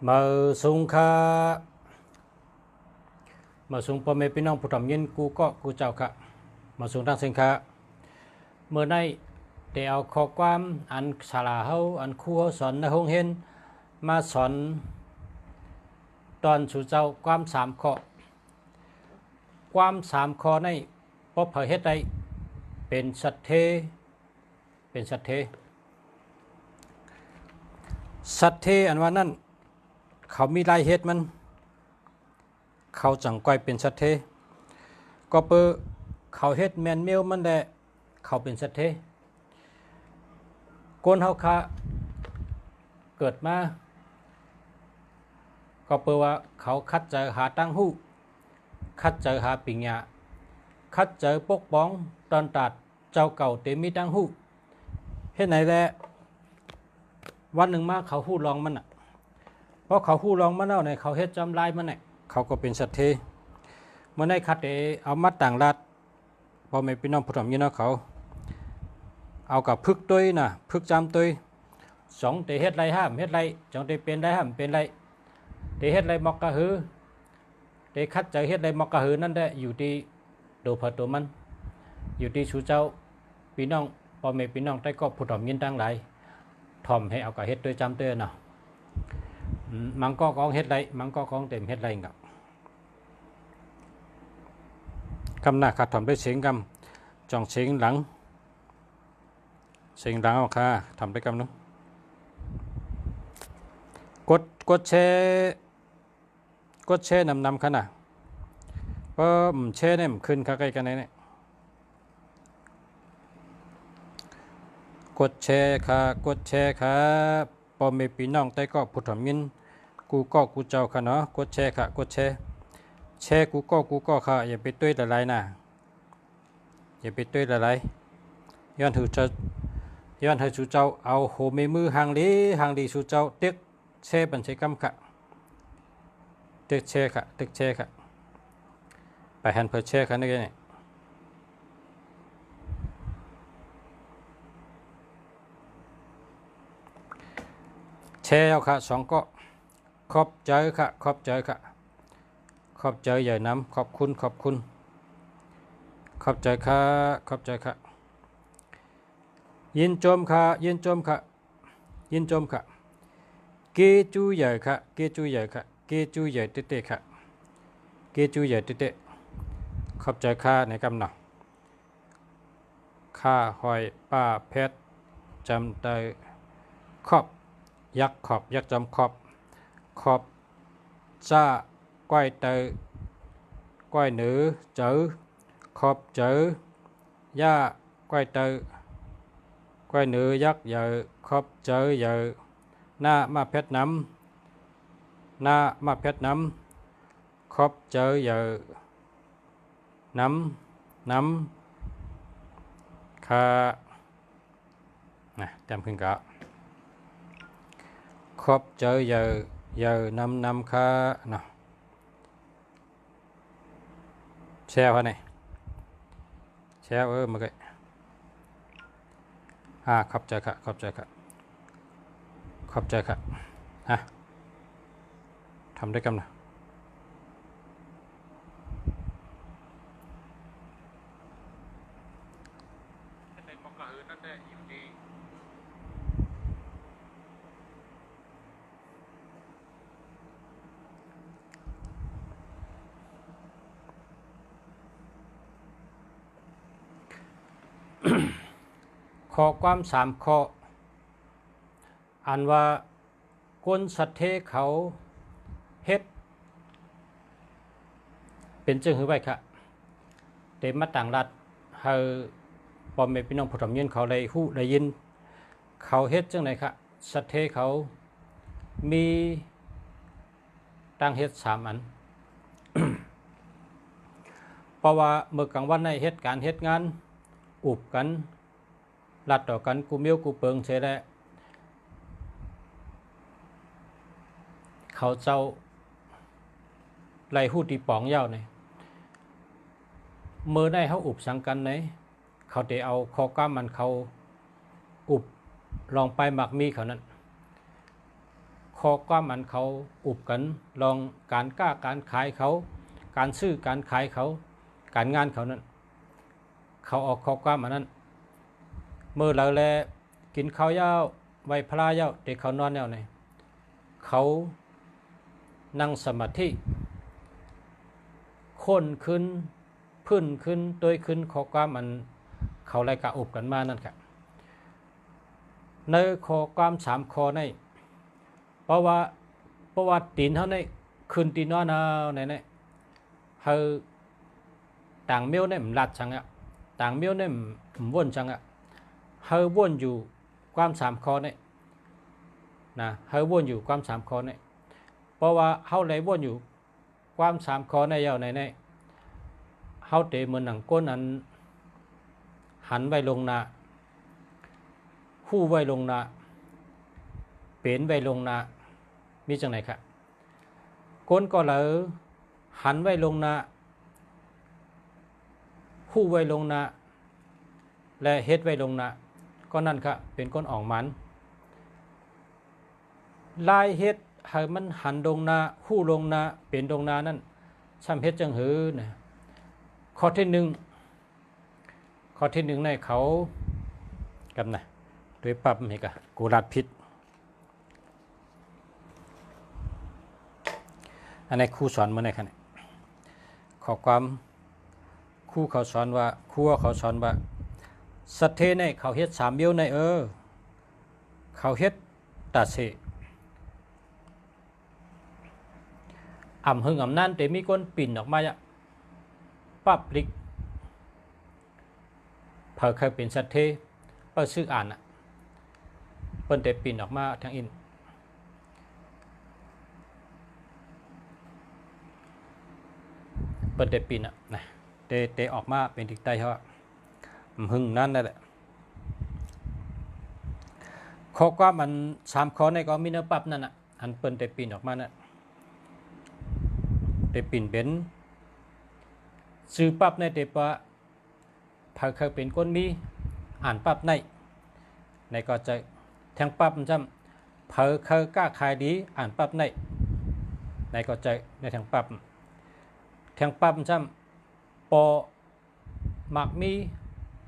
มาสุงค่ะมาสุงพ่อแม่พี่น้องผู้ทำยินกูก็กูเจ้าค่ะมาสุงทั้งสินค้าเมื่อในได้เอาข้อความอันสาราเฮาอันครูเฮาสอนในห้องเรียนมาสอนตอนสู่เจ้าความ3ข้อความ3ข้อในบ่เผยเฮ็ดได้เป็นสัตเทอันว่านั้นเขามีรายเหตุมันเขาจังก้อยเป็นสัตเทก็เปเขาเฮ็ดแมนเมลมันแหละเขาเป็นสัตเทคนเฮาคะเกิดมาก็เปว่าเขาคัดเจอหาตั้งหู้คัดเจอหาปิญญาคัดเจอปกป้องตอนตัดเจ้าเก่าเตมีตั้งหู้เฮ็ดไหนแหละวันหนึ่งมาเขาหู้ลองมันอ่ะเพราะเขาหู้ลองมันแล้วเนี่ยเขาเฮ็ดจำลายมันเนี่ยเขาก็เป็นสัตเทเมื่อในคัดเอามัดต่างรัดพอไม่พี่น้องผู้ทำยินเขาเอากับพึกตัวนะพึกจำตัวสองเตเฮ็ดไรห้ามเฮ็ดไรจังเตเป็นไรห้ามเป็นไรเตเฮ็ดไรมอกกะหือเตคัดใจเฮ็ดไรมอกกะหือนั่นได้อยู่ที่ตัวพอตัวมันอยู่ที่ชูเจ้าพี่น้องพอไม่พี่น้องได้ก็ผู้ทำยินตั้งหลายทอมให้เอากับเฮ็ดตัวจำตัวเนาะมันก็กองเฮ็ดไรมันก็กองเต็มเฮ็ดไรกับกำหน้าขัดทำด้วยเสียงกำจ่องเสียงหลังเอาค่ะทำด้วยกำนู้กดแช่นำขนาดเพราะแช่เนี่ยมันขึ้นข้าใกล้กันเนี่ยกดแช่ค่ะพอมีพี่น้องแต่ก็ผู้ทำยินกูก็กูเจ้าค่ะเนาะกดแช่ค่ะกดแช่กูก็ค่ะอย่าไปตุ้ยละลายนะอย่าไปตุ้ยละลายย้อนถือชูเจ้าเอาโหเมมือหางลีชูเจ้าเต็กแช่บัญชีกำค่ะเต็กแช่ค่ะไปหันเพื่อแช่ค่ะนี่ไงแช่เอาค่ะ2ก็ขอบใจค่ะขอบใจใหญ่น้ำขอบคุณขอบใจค่ะยินจมค่ะเกจูใหญ่ค่ะเต้ค่ะเกจูใหญ่เต้ขอบใจค่ะในกำหนดข้าหอยป้าเพชรจำได้ขอบยักจำขอบจ้าก้อยเตยก้อยหนือเจอขอบเจอย่าก้อยเตยก้อยหนือยักเยอะขอบเจอเยอะหน้ามาเพชรน้ำขอบเจอเยอะน้ำค่ะนะจำขึ้นกะขอบเจอเยอะน้ำค่ะเนาะแช่เขาเนี่ยแช่มาเลยขอบใจค่ะฮะทำได้กันนะข้อความ3ข้ออันว่าคนสัตเทเขาเฮ็ดเป็นจึงหือไว้ค่ะเต็มมาต่างรัฐเฮาปอมเมพี่น้องผู้ทำยินเขาได้ฮู้ได้ยินเขาเฮ็ดจังไหนค่ะสัตเทเขามีตั้งเฮ็ด3อัน เพราะว่าเมื่อกลางวันในเฮ็ดการเฮ็ดงานอุบกันลัดต่อกันกูเมียวกูเปิงเฉยได้เขาเจ้าไล่หู้ตีป๋องเย้าเนี่ยเมื่อได้เขาอุบสังกันไหนเขาได้เอาข้อก้ามมันเขาอุบลองไปหมักมีเขานั้น ข้อความอันเขาอุบกันลองการกล้าการขายเขาการซื้อการขายเขาการงานเขานั้นเขาออกข้อความอันนั้นเมื่อเราแลกินข้าวยาวไว้พลายาวเด็กเขานอนแนวไหนเขานั่งสมาธิค้นขึ้นพื้นขึ้นโดยขึ้นข้อความมันเขาไล่กะอุบกันมานั่นครับในข้อความ3ข้อในเพราะว่าตีนเท่าในขึ้นตีนนอนเอาไหนเฮาต่างเมียวเนี่ยมันลัดจังอ่ะต่างเมียวเนี่ยมันวนจังอ่ะเฮาวนอยู่ความ3ข้อเนี่ยนะเฮาวนอยู่ความ3ข้อเนี่ยเพราะว่าเฮาไหลวนอยู่ความ3ข้อในยาวไหนเฮาเตะเหมือนหนังก้นอันหันไว้ลงหน้าคู่ไว้ลงหน้าเปลี่ยนไว้ลงหน้ามีจังไหนครับก้นก็เลยหันไว้ลงหน้าคู่ไว้ลงหน้าและเฮ็ดไว้ลงหน้าก็นั่นครับเป็นก้นออกมันลายเฮ็ดให้มันหันลงหน้าคู่ลงหน้าเปลี่ยนลงหน้านั่นซ้ำเฮ็ดจังหือนะข้อที่1ในเขากับนะโดยปรับนี่ก็กูรัดพิษอันนี้ครูสอนมาในขณะข้อความครูเขาสอนว่าสัตเทในเขาเฮ็ด3เบี้ยวในเขาเฮ็ดตัดเสอ่ำหึงอ่ำนั่นแต่มีคนปิ่นออกมาปั๊บลิกเผอเคยเป็นสัตเทเปิดชื่ออ่านเปิ้นแต่ปิ่นออกมาทางอินเปิดแต่ปีนนะเตออกมาเป็นทิกใต้เขาหึงนั่นได้แหละข้อความมัน3ข้อในก็มีเนื้อปรับนั่นอันเปิดแต่ปีนออกมานั่นเตปีนเป็นซื้อปรับในเตปะพาเคยเป็นคนมีอ่านปรับในก็จะแทงปรับจำเพอเคยกล้าขายดีอ่านปรับในก็จะในแทงปรับจำปอมักมี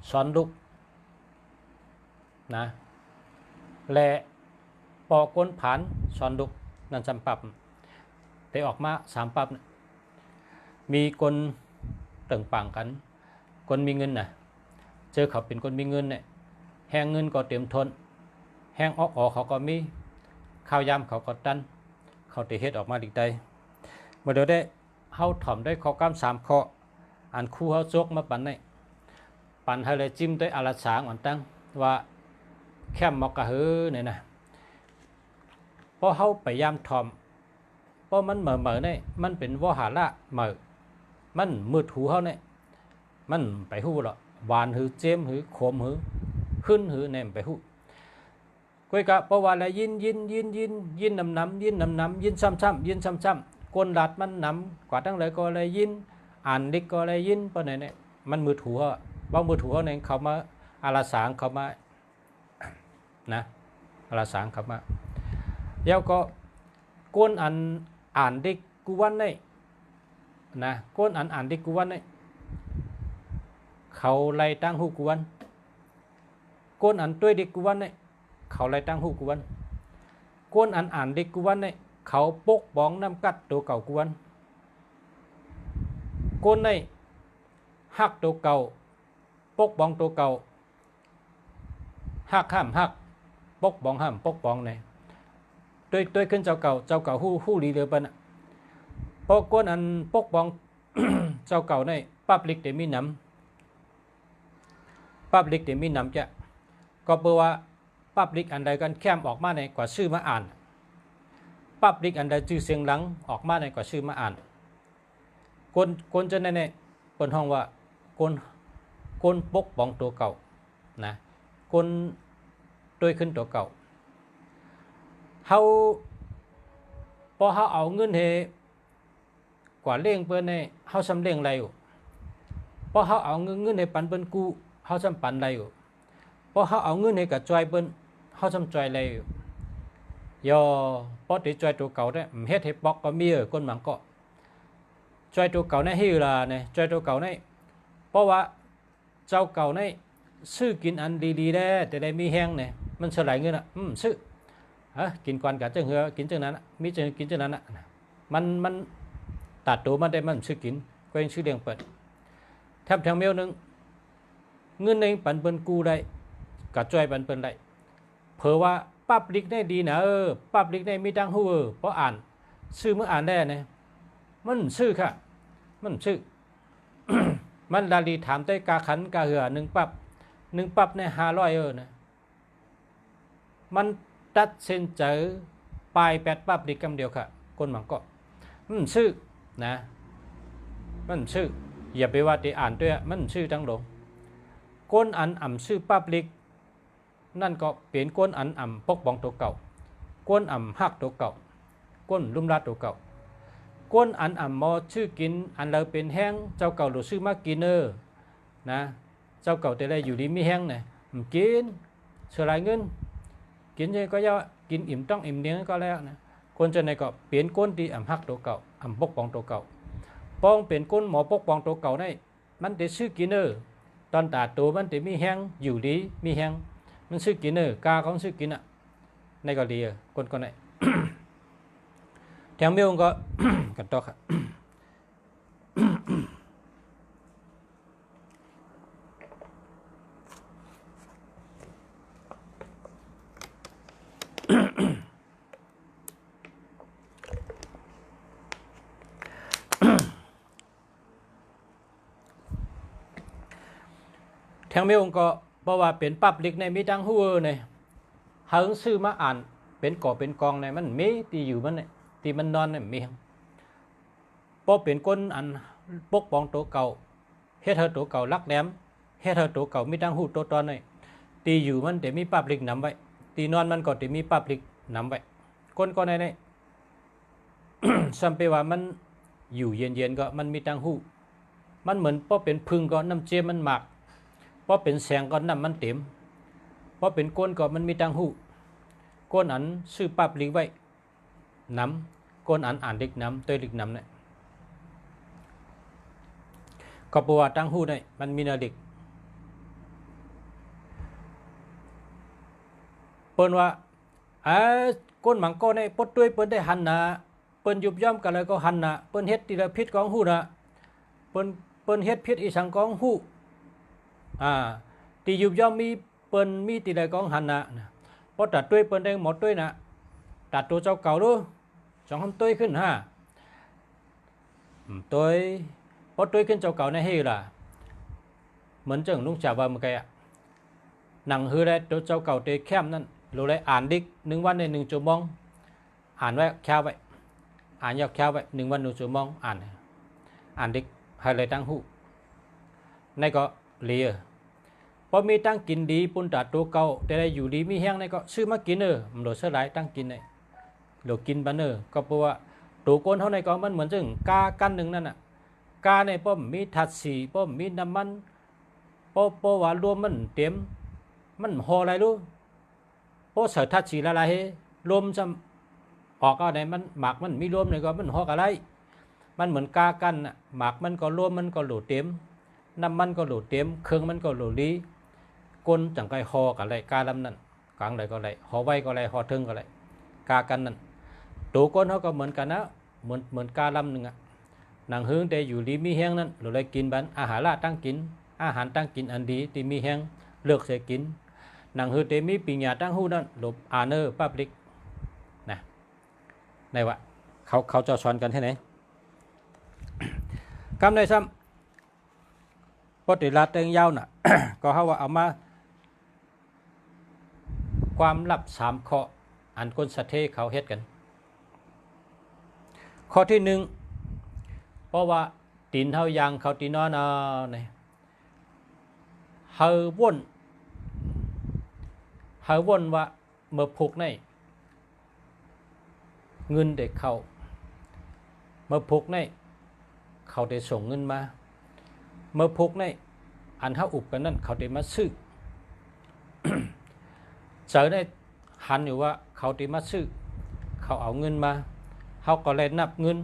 สอนลุกนะและปอก้นผานสอนลุกนั่นจำปรับแต่ออกมา3ปรับมีคนตึงปังกันคนมีเงินเจอเขาเป็นคนมีเงินเนี่ยแห้งเงินก็เตรียมทนแห้งออกเขาก็มีข้าวยำเขาก็ตันเขาเตะเฮ็ดออกมาดีใจเมื่อเดี๋ยวได้เฮาถ่อมได้ข้อกำ3ข้ออันคู่เฮาจกมาปั่นให้เลยจิ้มด้วยอาราสางอ่อนตั้งว่าแค่มอกกะหือเนี่ยนะเพราะเฮาพยายามถ่อมเพราะมันเหม่อเนี่ยมันเป็นวหาระเหม่อมันมืดหูเฮาเนี่ยมันไปหู้หรอหวานหือเจมหือขมหือขึ้นหือเนี่ยไปหู้ก้อยกะเพราะว่าอะไรยินน้ำยินซ้ำยินซ้ำก้นดัดมันน้ำกว่าตั้งเลยก็เลยยินอ่านดิกก็เลยยินเพราะเนี่ยมันมืดหูเฮาบางมืดหูเฮาเนี่ยเขามาอาราสางเขามานะอาราสางเขามาแล้วก็ก้นอันอ่านดิกกูวันเนี่ยนะก้นอ่านดิกกูวันเนี่ยเขาไล่ตั้งหูกวนก้นอันตัวเด็กกวนเนี่ยเขาไล่ตั้งหูกวนก้นอ่านเด็กกวนเนี่ยเขาปกป้องน้ำกัดตัวเก่ากวนก้นในหักตัวเก่าปกป้องตัวเก่าหักห้ามหักปกป้องห้ามปกป้องเนี่ยตัวขึ้นเจ้าเก่าหู้ลีเรือเป็นเพราะก้นอันปกป้อง เจ้าเก่าเนี่ยปั๊บลิกเตมีน้ำปับลิกเดี๋ยวมีนำจะก็เปว่าปับลิกอันใดกันแคมออกมาในกว่าชื่อมาอ่านปับลิกอันใดชื่อเสียงหลังออกมาในกว่าชื่อมาอ่านคนจะในคนห้องว่าคนปกป้องตัวเก่านะคนด้วยขึ้นตัวเก่าเฮาพอเฮาเอาเงินเฮกว่าเลี้ยงเปิ้นในเฮาสำเลี้ยงไรอยู่พอเฮาเอาเงินในปันเปิ้นกู้เขาจำปันอะไรอยู่เพราะเขาเอาเงินให้กับจอยเปิ้นเขาจำจอยอะไรอยู่ ยอปอติจอยตัวเก่าเนี่ยเฮ็ดให้ปอกก็มีก้นหมังก็จอยตัวเก่าเนี่ยฮิล่ะเนี่ยจอยตัวเก่าเนี่ยเพราะว่าเจ้าเก่าเนี่ยซื้อกินอันดีๆได้แต่ได้มีแห้งเนี่ยมันเฉลยเงินอ่ะซื้อกินก่อนกับเจ้าเหือกินเจ้านั้นมีเจ้ากินเจ้านั้นอ่ะมันตัดตัวมันได้มันซื้อกินก็ยังซื้อเลี้ยงเปิดแทบทั้งเมียวนึงเงินในปันเปิ้นกูได้กับจอยปันเปิ้นได้เผื่อว่าปั๊บลิกได้ดีนะปั๊บลิกได้มีตังหูเพราะอ่านซื้อเมื่ออ่านได้เนี่ยมันซื้อค่ะมันซื้อ มันดาลีถามได้กาขันกาเหือ1 ปั๊บใน500นะมันตัดเส้นเจอปลาย8 ปั๊บดีกำเดียวค่ะคนหมังก็มันซื้อนะมันซื้ออย่าไปว่าที่อ่านด้วยมันซื้อทั้งหลงก้นอันซื้อปั๊บลิกนั่นก็เปลี่ยนก้นอันปกป้องตัวเก่าก้นหักตัวเก่าก้นลุ่มรัดตัวเก่าก้นอันมอชื่อกินอันเราเป็นแห้งเจ้าเก่าหรือซื้อมากินนะเจ้าเก่าแต่ได้อยู่ดีมีแห้งเนี่ยกินเสียหลายเงินกินยังก็ย่อกินอิ่มต้องอิ่มเลี้ยงก็แล้วนะคนจะในก็เปลี่ยนก้นที่หักตัวเก่าปกป้องตัวเก่าป้องเปลี่ยนก้นหมอปกป้องตัวเก่าได้มันจะซื้อกินตอนตาตัวมันจะมีแห้งอยู่ดีมีแห้งมันซื้อกินกาเขาซื้อกินในก็ดีคนไหน แถมเมียวก็ กันต่อครับ แถมเมียวก็เพราะว่าเป็นปั๊บลิกในมีตังหูเนี่ยหาซื้อมาอ่านเป็นก่อเป็นกองในมันมีที่อยู่มันเนี่ยที่มันนอนเนี่ยมีเพราะเป็นคนอันปกป้องตัวเก่าเฮ็ดเธอตัวเก่ารักแหลมเฮ็ดเธอตัวเก่ามีตังหูตัวตอนเนี่ยที่อยู่มันแต่มีปั๊บลิกนำไว้ที่นอนมันก็แต่มีปั๊บลิกนำไว้คนก็ใน สัมเปว่ามันอยู่เย็นๆก็มันมีตังหูมันเหมือนเพราะเป็นพึ่งก็น้ำเจี๊ยบมันหมักเพราะเป็นแสงก็น้ำมันเต็มเพราะเป็นก้นก็มันมีตังหูก้นอันซื้อปั๊บลิกไว้น้ำก้นอันอ่านลิกน้ำตัวลิกน้ำเนี่ยก็บอกว่าตังหูเนี่ยมันมีนาลิกเปิ้นว่าก้นหมังก้อนเนี่ยปดด้วยเปิ้นได้หันนะเปิ้นยุบย่อมกันเลยก็หันนะเปิ้นเฮ็ดตีละพิษของหูนะเปิ้นเฮ็ดพิษอีสังของหูตียุบย่อมมีเปิ้นมีตีละของหันนะพอตัดด้วยเปิ้นได้หมดด้วยนะตัดตัวเจ้าเก่าด้วยสองคำตัวขึ้นตัวพอตัวขึ้นเจ้าเก่าในเฮล่ะเหมือนจังลุงจ่าว่าเมื่อกี้หนังฮือได้ตัวเจ้าเก่าเตะแคมนั่นเราได้อ่านดิก1 วันใน1 ชั่วโมงอ่านไว้แค่ไว้อ่านยาวแค่ไว้1 วัน1 ชั่วโมงอ่านดิกให้เลยตั้งหูในก็เลียพอมีตั้งกินดีปุ่นตัดตัวเก่าแต่ได้อยู่ดีมีแห้งในก็ซื้อมากินมันโดดเสลายตั้งกินในโดดกินบันก็เพราะว่าตัวก้นเท่าในก็มันเหมือนจึงกากันหนึ่งนั่นกาในป้อมมีถัดสีป้อมมีน้ำมันป้อว่ารวมมันเต็มมันห่ออะไรรู้ป้อเสือถัดสีละลายรวมจะออกอะไรมันหมากมันมีรวมเลยก็มันห่ออะไรมันเหมือนกากันหมากมันก็รวมมันก็โหลดเต็มน้ำมันก็โหลดเต็มเครื่องมันก็โหลดดีก้นจังไกห่อกับอะไรกาลำนั่นกลางอะไรก็อะไรห่อไว้ก็อะไรห่อทึงก็อะไรกากันนั่นตัวก้นเขาก็เหมือนกันนะเหมือนกาลำหนึ่งหนังหึงแต่อยู่ดีมีแห้งนั่นเราเลยกินบันอาหารละตั้งกินอาหารตั้งกินอันดีที่มีแห้งเลือกเสียกินหนังหึงแต่มีปีญาตั้งหูนั่นหลบอาเนอร์ปั๊บลิกนะในวะเขาจะสอนกันที่ไหนกำในซ้ำปฏิรัติเต็งยาวน่ะ ก็เขาว่าเอามาความลับ3 ข้ออันคนสัตเทเขาเฮ็ดกันข้อที่ 1เพราะว่าตีนเท่ายางเขาตีนอนเนี่ยเฮาวนว่าเมื่อผูกในเงินเด็กเขาเมื่อผูกในเขาได้ส่งเงินมาเมื่อผูกในอันเฮาอุบกันนั่นเขาได้มาซื้อ เจอได้หันอยู่ว่าเขาได้มาซื้อ เขาเอาเงินมาเขาก็เลยนับเงิน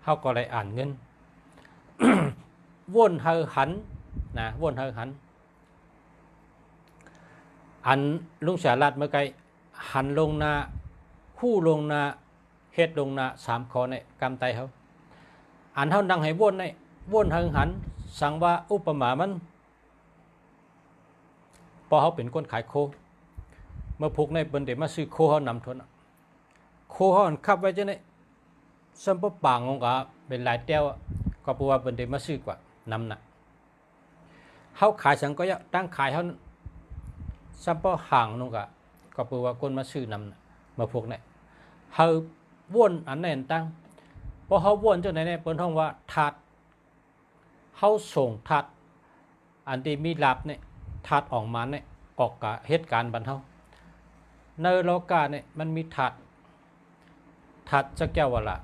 เขาก็เลยอ่านเงิน วนเฮอหันนะวนเฮอหันอันลุงสารัดเมื่อไกลหันลงนาคู่ลงนาเฮ็ดลงนา3 ข้อเนี่ยกำไตเขาอันเฮานั่งให้วนเนี่ยวนเฮอหันสั่งว่าอุปมามันพอเขาเป็นคนขายโคเมื่อพวกในเปิ้นได้มาซื้อโคเขานำทนโคเขาขับไว้จังได๋ซัมปปางงก็เป็นหลายแต้วก็เพราะว่าเปิ้นได้มาซื้อกว่านำน่ะเฮาขายสังก็ตั้งขายเฮาซัมปห่างนงก็เพราะว่าคนมาซื้อนำน่ะเมื่อพวกนี้เฮาวนอันนั้นตั้งพอเฮาวนจังได๋เนี่ยเปิ้นฮ้องว่าถาดเฮาส่งถาดอันที่มีลับเนี่ยถาดออกมาเนี่ยออกกับเหตุการณ์บันเฮาในโลกาเนี่ยมันมีถาดจักแก้วว่าล่ะ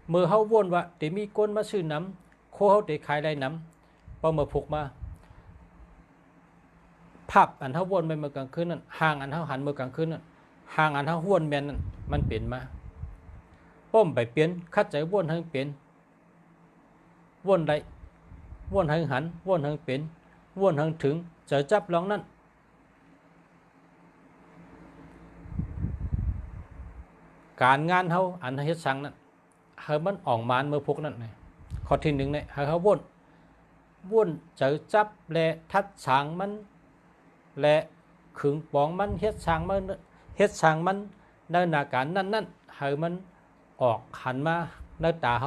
เมื่อเฮาวนว่าได้มีคนมาซื้อน้ำโคเฮาได้ขายได้น้ำพอเมื่อพกมาภาพอันเฮาวนไปเมื่อกลางคืนนั้นห่างอันเฮาหันเมื่อกลางคืนนั้นห่างอันเฮาวนแม่นนั้นมันเปลี่ยนมาป้อมไปเปลี่ยนคัดใจวนให้เปลี่ยนวนได้วนให้หันวนให้เปลี่ยนวนให้ถึงจะจับลองนั้นการงานเฮาอันเฮ็ดสั่งนั้นเฮามันออกมานเมื่อพวกนั้นข้อที่1เนี่ยเฮาวนเจอจับและทัดสางมันและขึงปองมันเฮ็ดสางมันในหน้าการนั้นเฮามันออกหันมาในตาเฮ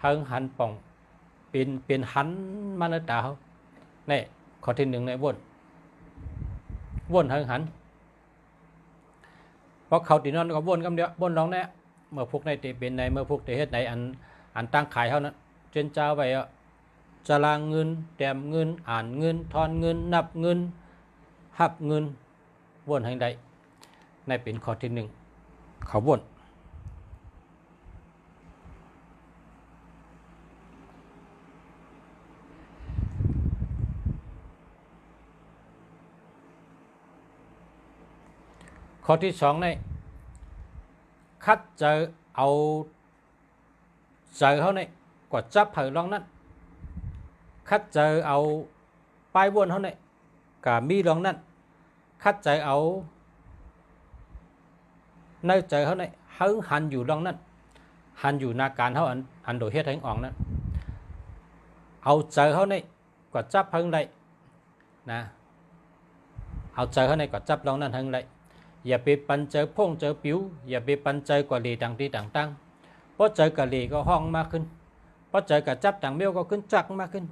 าหันป่องเป็นหันมาในตาเฮานี่ข้อที่1เนี่ยวนหันเพราะเขาตีนอนก็วนกำเดียววนร้องแน่เมื่อพวกในตีเป็นในเมื่อพวกตีเฮ็ดในอันตั้งขายเท่านั้นเจนเจ้าไปจะลางเงินแต้มเงินอ่านเงินทอนเงินนับเงินหับเงินวนให้ได้ในเป็นข้อที่1เขาวนข้อที่2ในคัดเจอเอาเจอเขาเนี่ยกดจับเผยลองนั้นคัดเจอเอาปลายวนเขาเนี่ยกะมีลองนั้นคัดเจอเอาในเจอเขาเนี่ยหันอยู่ลองนั้นหันอยู่นาการเขาอันโดยเฮ็ดให้ออกนั้นเอาเจอเขาเนี่ยกดจับเพิ่งได้นะเอาเจอเขาเนี่ยกดจับลองนั้นเพิ่งได้อย่าไปปันเจอพงเจอผิวอย่าไปปันเจอกว่าลีต่างที่ต่างเพราะเจอกับลีก็ห้องมากขึ้นเพราะเจอกับจับต่างเบี้ยวก็ขึ้นจักมากขึ้น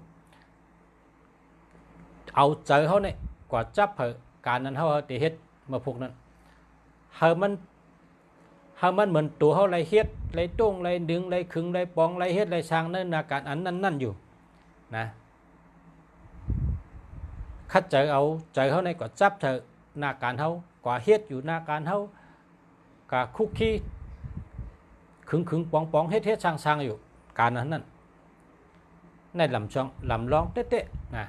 เอาเจอเขาเนี่ยกว่าจับเหการนั้นเขาตีเฮ็ดมาพวกนั้นเฮามันเหมือนตัวเขาไรเฮ็ดไรต้งไรดึงไรขึงไรปองไรเฮ็ดไรสร้างนั่นอาการอันนั่นอยู่นะคัดเจอเอาเจอเขาในกว่าจับเถอะนาการเขากว่าเฮ็ดอยู่นาการเฮากะคุกคีขึงปองเฮ็ดสร้างอยู่การนั้นในลำร้องเตะนะ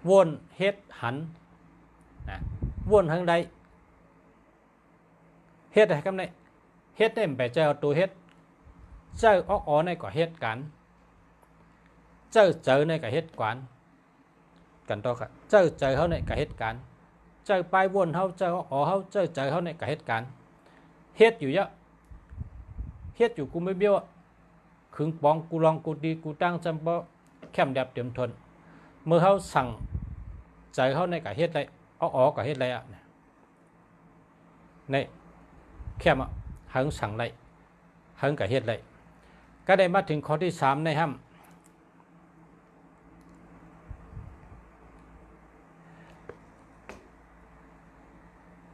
วนเฮ็ดหันนะวนทางใดเฮ็ดให้กำไดเฮ็ดได้ไปเจ้าตัวเฮ็ดเจ้าอ้อในก็เฮ็ดกันเจอในก็เฮ็ดกวนกันต่อครับเจอเขาในกับเหตุการณ์เจอปลายวนเขาเจอเขาเจอเขาในกับเหตุการณ์เฮ็ดอยู่เยอะเฮ็ดอยู่กูไม่เบี้ยวขึงปองกูลองกูดีกูตั้งจำบ่แคมดับเต็มทนเมื่อเขาสั่งเจอเขาในกับเหตุไรกับเหตุไรในแคมหังสั่งไรหังกับเหตุไรก็ได้มาถึงข้อที่3ในห้าม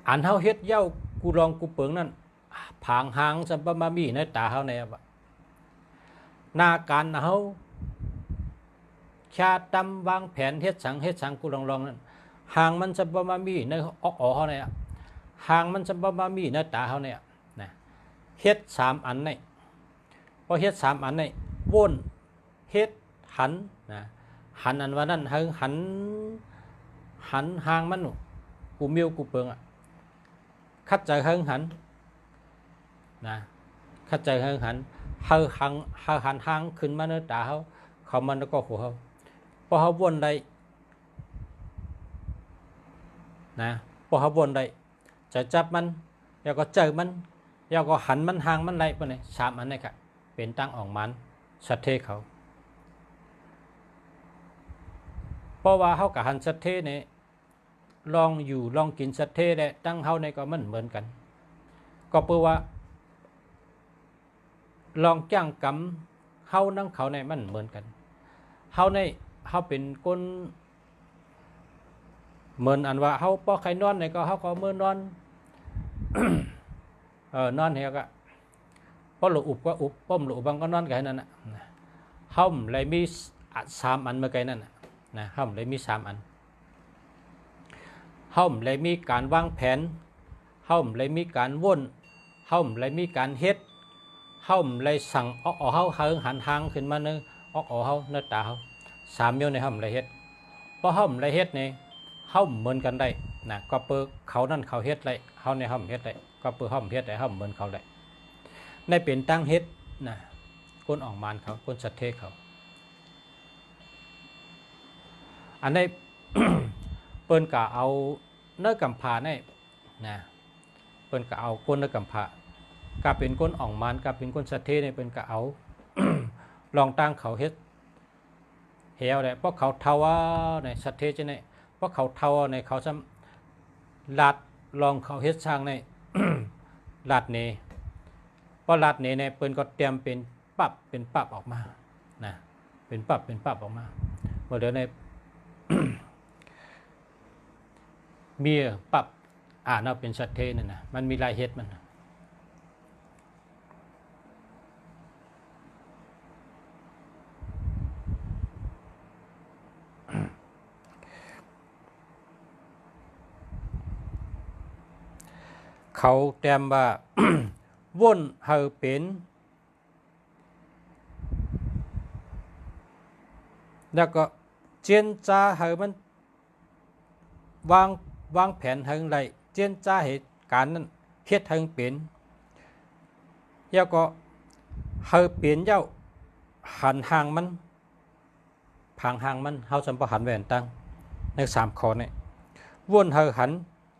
อันเฮาเฮ็ดเย้ากูลองกูเปิงนั่นผางหางสัมปมามีในตาเฮาในนาการเฮาชาตำวางแผนเฮ็ดสังกูลองนั่นหางมันสัมปมามีในเฮาในหางมันสัมปมามีในตาเฮาในนะเฮ็ด3อันในพอเฮ็ด3อันในวนเฮ็ดหันนะหันอันว่านั้นหันหางมันกูเมียวกูเปิง คัดใจเฮิงหันนะคัดใจเฮิงหันเฮาหันหางขึ้นมาเนื้อตาเขามันแล้วก็หัวเขาพอเขาวนได้นะพอเขาวนได้จะจับมันแล้วก็เจอมันแล้วก็หันมันหางมันได้ปะเนี่ยสามอันนี้ครับเป็นตั้งออกมันสัตเทเขาเพราะว่าเขากับหันสัตเทเนี่ยลองอยู่ลองกินสัตเทได้ตั้งเขาในก็มันเหมือนกันก็เพื่อว่าลองจ้างกำเขานั่งเขาในมันเหมือนกันเขาในเขาเป็นคนเหมือนอันว่าเขาพอใครนอนในก็เขาก็เมื่อนอน นอนเฮียก็พอหลุอุบก็อุบป้อมหลุบังก็นอนกันนั่นน่ะห้องเลยมีสามอันเมื่อไงนั่นนะห้องเลยมีสามอันห้องเลยมีการวางแผนห้องเลยมีการว่นห้องเลยมีการเฮ็ดห้องเลยสั่งออกเฮาเฮิงหันทางขึ้นมาเนื้อออกเฮาเนื้อตาเฮาสามอยู่ในห้องเลยเฮ็ดเพราะห้องเลยเฮ็ดนี่ห้องเหมือนกันได้นะก็เปิดเขานั่นเขาเฮ็ดไรเฮาในห้องเฮ็ดไรก็เปิดห้องเฮ็ดไรห้องเหมือนเขาได้ในเป็นตั้งเฮ็ดนะคนออกมานเขาคนสัตเทเขาอันนี้ เปิ้นกะเอาเนื้อกำพาในนะเปิ้นกะเอาคนเนื้อกำพากะเป็นคนออกมานกะเป็นคนสัตเทในเปิ้นกะเอา ลองตั้งเขาเฮ็ดเหี่ยวได้เพราะเขาเทาว่าในสัตเทจะในเพราะเขาเทาในเขาซ้ำลัดลองเขาเฮ็ดช่างใน ลัดนี่พอลัดนี่เนี่ยเปิ้นก็เตรียมเป็นปับออกมานะเป็นปับออกมาเมื่อเดี๋ยวใน มีปับเอาเป็นสัตเทนั่นนะมันมีลายเฮ็ดมันเขาเตรียมว่า ว่นเฮาเป็นแล้วก็เจียนจ้าเฮามันวางแผนเฮงไรเจียนจ้าเหตุการณ์นั้นเฮ็ดเฮงเป็นแล้วก็เฮาเป็นเจ้าหันห่างมันพังห่างมันเฮาจำบ่หันแหวนตั้งใน3ข้อนี้ว่นเฮาหัน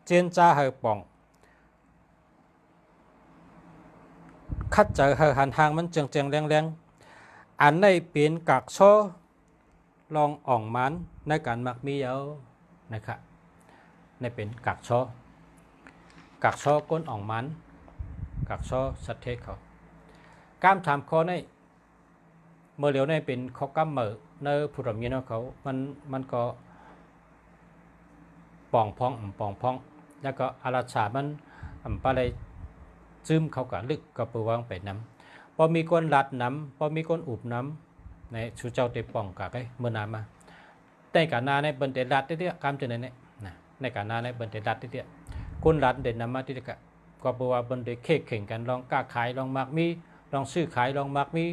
เจียนจ้าเฮาป่องคัดเจอหันทางมันเจียงแรงอันในเป็นกักโซลองอ่องมันในการมักมีเยอะนะครับในเป็นกักโซก้นอ่องมันกักโซสัตเทศเขากามถามข้อในเมื่อเร็วในเป็นข้อกำเมื่อในผู้รำยินเขามันก็ป่องพองแล้วก็อาราชามันปอะไรซึมเขาก็ลึกก็ไปวางไปน้ำพอมีคนลัดน้ำพอมีคนอุบน้ำในชูเจ้าเตป่องกะไอ้เมื่อน้ำมาในการนาในบันเดลัดที่เดียกามจะเนี่ยในการนาในบันเดลัดที่เดียคนลัดเด่นน้ำมาที่เดียก็บอกว่าบันเดเข่งกันลองกล้าขายลองมักมีลองซื้อขายลองมักมี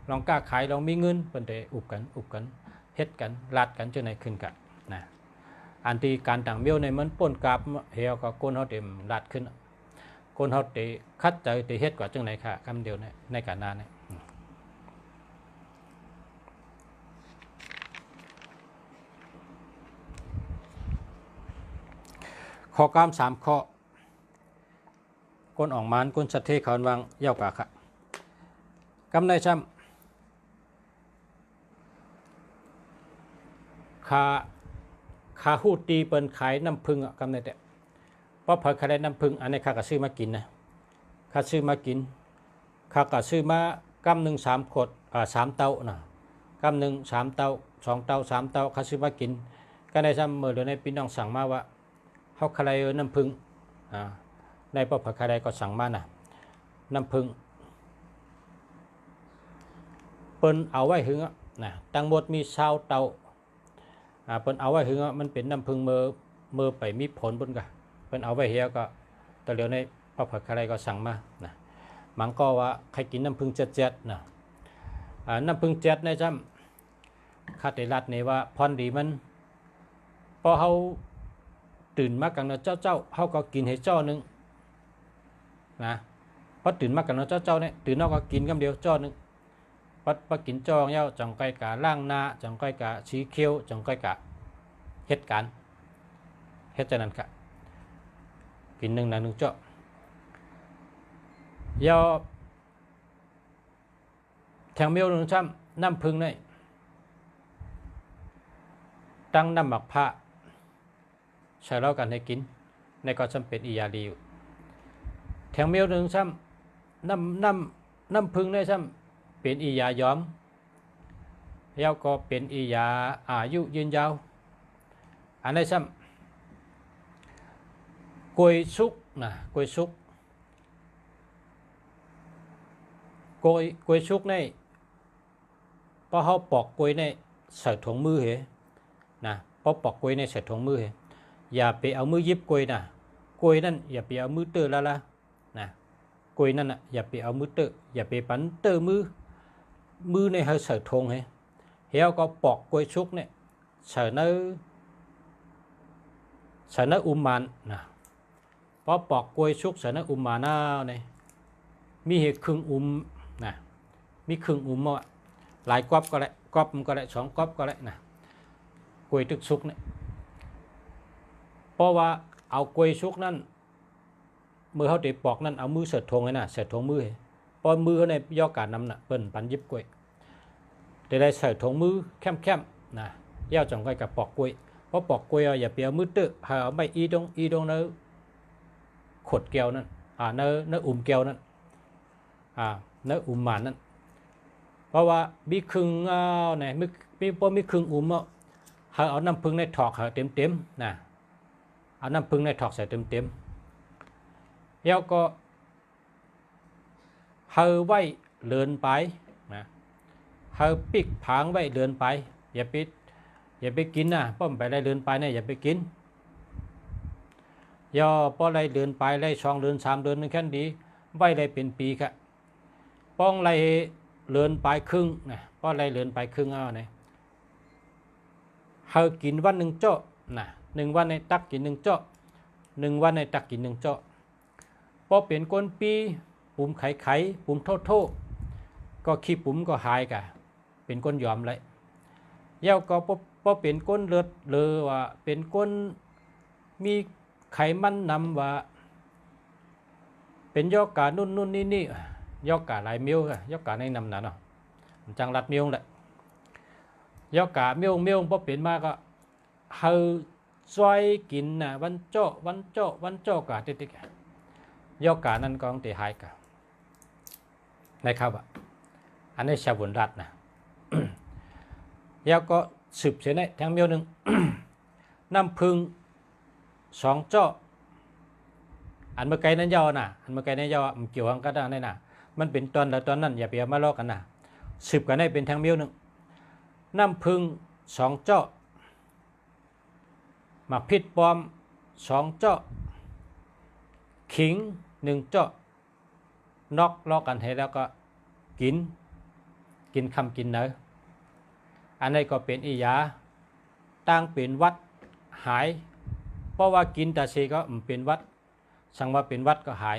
ลองกล้าขายลองมีเงินบันเดอุบกันเฮ็ดกันลัดกันจะไหนขึ้นกันนะอันที่การต่างเบี้ยวในมันป่นกาบเหี่ยวก็ก้นเขาเต็มลัดขึ้นคนเขาเตะคัดใจเตะเฮ็ดกว่าจังไหนค่ะคำเดียวในการนาเนี่ยข้อกาม3ข้อคนออกมานคนสัตเทเขาวางเย้ากะค่ะกำในซ้ำขาหูตีเปิ้นขายน้ำผึ้งกำในแต่เพราะเผยขายน้ำผึ้งอันนี้ข้าก็ซื้อมากินนะข้าซื้อมากินข้าก็ซื้อมากำหนึ่ง3 ขวด3 เต้านะกำหนึ่ง3 เต้า2 เต้า3 เต้าข้าซื้อมากินก็ในซ้ำเมื่อเดี๋ยวในพี่น้องสั่งมาว่าเขาขายน้ำผึ้งในพอเผยขายก็สั่งมานะน้ำผึ้งเปิ้นเอาไว้หึงนะตั้งหมดมี20 เต้าเปิ้นเอาไว้หึงมันเป็นน้ำผึ้งเมื่อไปมีผลบนกะเป็นเอาไว้เฮียก็ตอนเดียวในพอผักอะไรก็สั่งมานะมันก็ว่าใครกินน้ำผึ้งเจ็ดนะน้ำผึ้งเจ็ดในจำคาเตลัดนี่ว่าพรดีมันพอเขาตื่นมากันเจ้าเขาก็กินให้เจ้านึง นะพอตื่นมากันเนาะเจ้าเนี่ยตื่นนอกก็กินคำเดียวจ้อนึงปัดกินจ้องเย้าจังก้อยกะล่างหน้าจังก้อยกะชี้เคี้ยวจังก้อยกะเฮ็ดการเฮ็ดจังนั้นกะกินหนึ่งนะหนึ่งจ้อยาแทงเมียวหนึ่งช้ำน้ำพึ่งเนี่ยตั้งน้ำหมักผ้าใช้เล่ากันให้กินในก็จำเป็นอียาดีอยู่แทงเมียวหนึ่งช้ำน้ำพึ่งเนี่ยช้ำเป็นอียาย้อมแล้วก็เป็นอียาอายุยืนยาวอันนี้ซ้ำกล้วยสุกนะกล้วยสุกกล้วยสุกเนี่ยพอเขาปอกกล้วยเนี่ยใส่ถุงมือเหรอนะพอปอกกล้วยเนี่ยใส่ถุงมือเหรออย่าไปเอามือยิบกล้วยนะกล้วยนั่นอย่าไปเอามือเตอละนะกล้วยนั่นน่ะอย่าไปเอามือเตออย่าไปปั้นเตอมือในให้ใส่ถุงเหรอเฮาก็ปอกกล้วยสุกเนี่ยใส่ในมันนะพอปอกกล้วยสุกใส่ในมันน่ะเนี่ยมีเหตุครึ่งนะมีครึ่งอ่ะหลายกอบก็ได้กอบมันก็ได้2กอบก็ได้นะกล้วยตึกสุกเนี่ยเพราะว่าเอากล้วยสุกนั่นมือเขาติดปอกนั่นเอามือเสร็จทงเลยนะเสร็จทงมือพอมือเขาในย่อการนำน่ะเปิ้นปันยิบกล้วยได้ใส่ถุงมือแคมๆนะเย้าจังไว้กับปอกกล้วยเพราะปอกกล้วยอย่าเปียมือตื้อให้เอาใบอีดงเนื้อขดแก้วนั่นเนื้อแก้วนั่นเนื้อมันนั่นเพราะว่ามีครึ่งเนี่ยมีครึ่งให้เอาน้ำผึ้งในถอกให้เต็มนะเอาน้ำผึ้งในถอกใส่เต็มแล้วก็ให้ไว้เลื่อนไปนะให้ปิกผางไว้เดินไปอย่าไปกินนะป้อมไปได้เดินไปเนี่ยอย่าไปกินย่อป้อไรเดินไปไร2 เดือน 3 เดือนนึงแค่ดีไว้ได้เป็นปีค่ะป้องไรเดินไปครึ่งนะป้อไรเดินไปครึ่งเนี่ยให้กินวัน1 เจาะนะ1 วันในตักกิน1 เจาะ1 วันในตักกิน1 เจาะป้อเป็นก้นปีปุ่มไข่ปุ่มโทก็ขี้ปุ่มก็หายกะเป็นก้นยอมเลยเย้าก็พอเป็นก้นเลือดเลยว่าเป็นก้นมีไขมันนำว่าเป็นยอกานุ่นนี่ยอกาหลายมิ้วยอกาในนำนั้นเนาะจังรัดมิ้วแหละยอกามิ้วพอเป็นมาก็เฮาซอยกินนะวันโจ้กะติยอกานั้นก็ต้องตีหายกะนะครับอันนี้ชาวบุญรัตนะแล้วก็สืบเสียในแทงเมียวหนึ่ง น้ำพึ่ง2 เจาะอันเมื่อไกลนั้นยาวนะอันเมื่อไกลนั้นยาวมันเกี่ยวกันก็ได้นี่นะมันเป็นตอนแล้วตอนนั้นอย่าไปเอามาลอกกันนะสืบกันได้เป็นแทงเมียวหนึ่งน้ำพึ่ง2 เจาะหมักพิษปลอม2 เจาะขิง1 เจาะนอกลอกกันให้แล้วก็กินคำกินเนออันนี้ก็เป็นอียาตั้งเป็นวัดหายเพราะว่ากินแต่ซีก็เป็นวัดสั่งว่าเป็นวัดก็หาย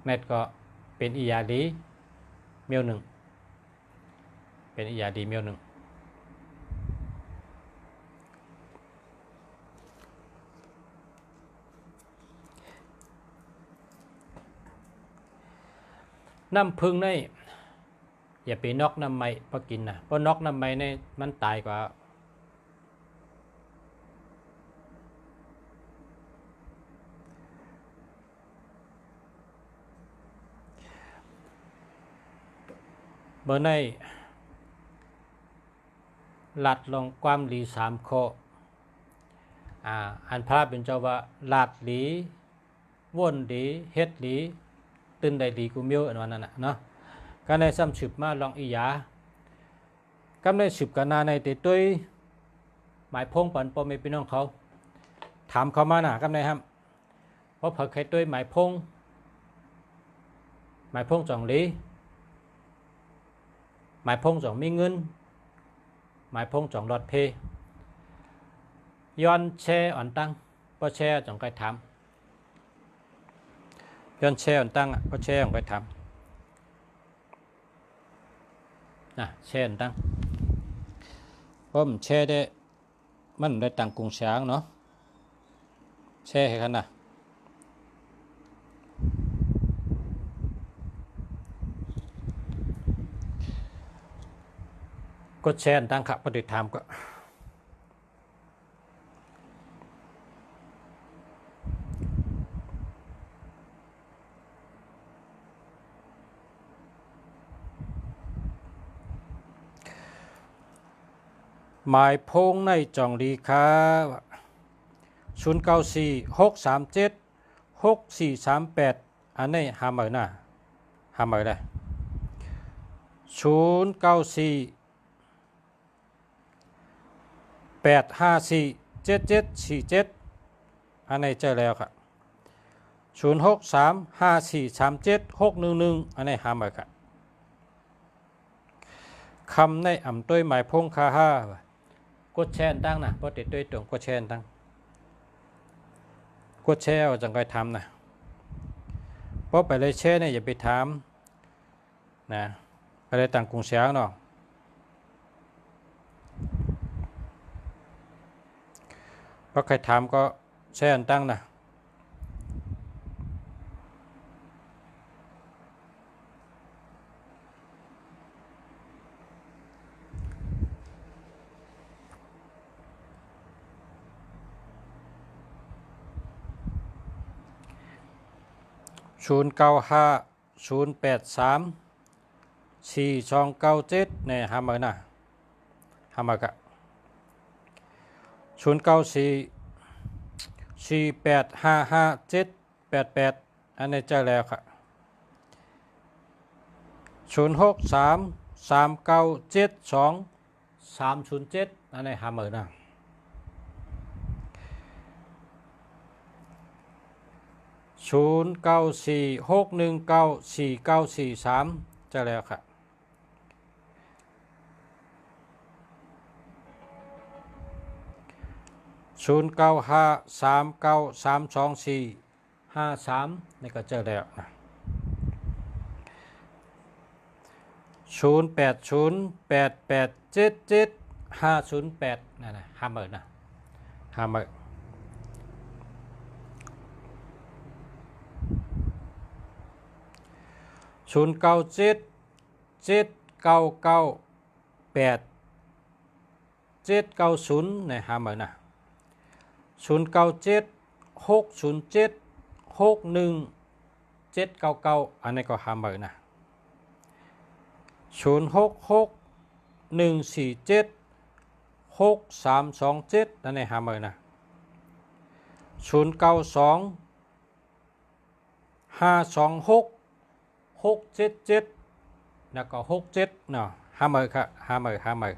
เม็ดก็เป็นอียาดีเมียวหนึ่งเป็นอียาดีเมียวหนึ่งน้ำพึ่งนี่อย่าไปนอกน้ำไม้พอกินนะเพราะนอกน้ำไม้นี่มันตายกว่าเมื่อในหลัดลงความหลี3 ข้ออันพระเป็นเจ้าว่าหลัดหลีว่นหลีเฮ็ดหลีตื่นได้ดีกูเมียวอันนั้นนะเนาะก็ในซ้ำสืบมาลองอียากำในสืบกันนาในติดตุ้ยหมายพงปันปอมเป็นน้องเขาถามเขามาหนากำในครับเพราะเผยใครตุ้ยหมายพงจ่องหลีหมายพงจ่องมีเงินหมายพงจ่องรอดเพย้อนแช่อ่อนตั้งเพราะแช่จ่องใครถาม ย้อนแช่ตั้งก็แช่ลงไปทำแช่ตั้งเพราะมันแช่ได้มันได้ตังกุ้งช้างเนาะแช่ให้กันก็แช่ตั้งครับปฏิธรรมก็หมายพงในจองดีครับ0946376438อันนี้หาเหมือนหาเหมือนเลย0948547747อันนี้เจอแล้วครับ0635437611อันนี้หาเหมือนครับคำในอ่ำต้วยหมายพงคาห้ากดแช่ตั้งนะเพราะติดด้วยตรงกดแช่ตั้งกดแช่จังก็ทำนะเพราะไปเลยแช่เนี่ยอย่าไปทำนะไปเลยต่างกรุงเช้าเนาะเพราะใครทำก็แช่ตั้งนะ0950834297เนี่ยหามานะหามากะ0944855788อันนี้เจอแล้วครับ0633972307อันนี้หามานะ0946194943จะแล้วครับ0953932453นี่ก็เจอแล้วนะ0808877508นั่นนะหามานะหามา0977998790ในหามานะ0976076199อันนี้ก็หามานะ0661476327อันนี้หามานะ09252667แล้วก็67เนาะหามาครับหามา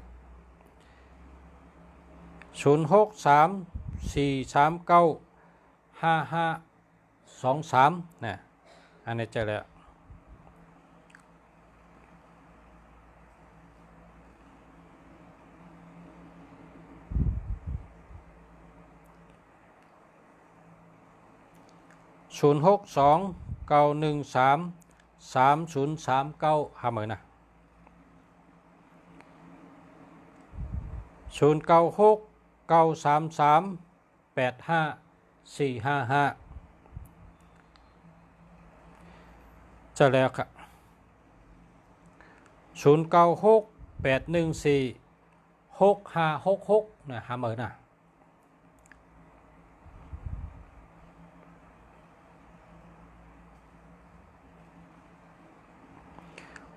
0634395523นะอันนี้เจอแล้ว0629133039หามานะ0969338545จะแล้วครับ0968146566นะหามานะ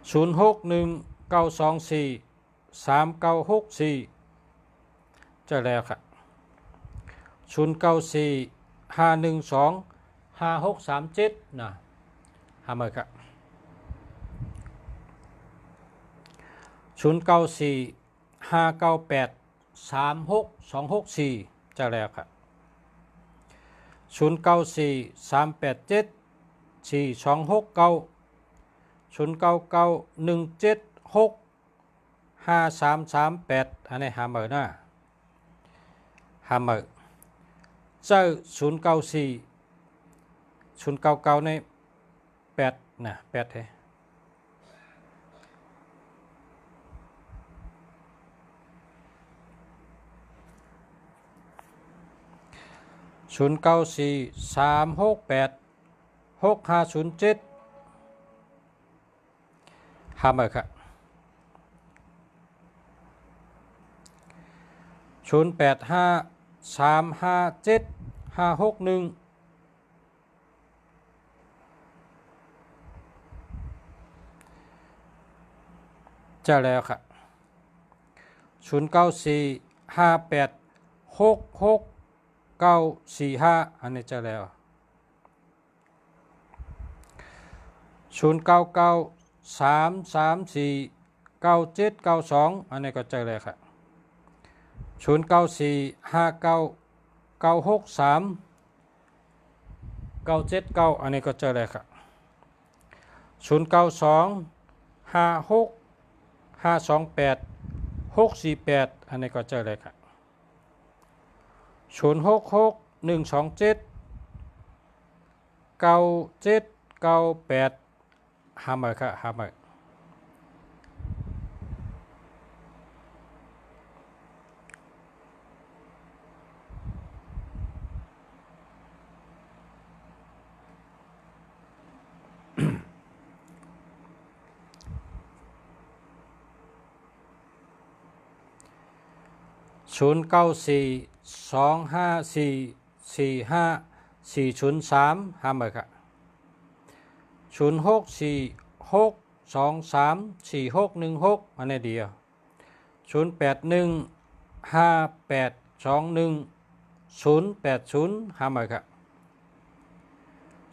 0619243964จะแล้วครับ0945125637นะหามาครับ0945983624จะแล้วครับ0943874269 0991765338อันนี้หามานะหามาเจ้า094099ใน 8นะ8เฮ้0943686507หาเบอร์ครับ0853575561เจอแล้วครับ0945866945อันนี้เจอแล้ว0993349792อันนี้ก็เจอแล้วครับ094599637979อันนี้ก็เจอแล้วครับ09256528 อันนี้ก็เจอเลยครับ0661279798หาเบอร์ครับหาเบอร์0942544543หาเบอร์ครับ0646234616อันนี้เดียว0815821080หาเบอร์ครับ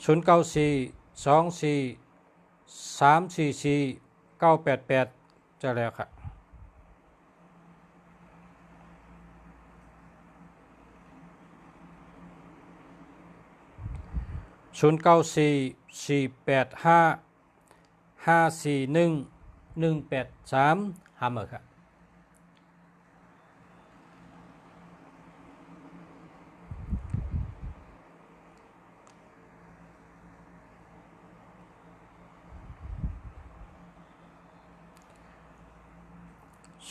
094243448988จะแล้วครับ094485541183หาเบอร์ครับ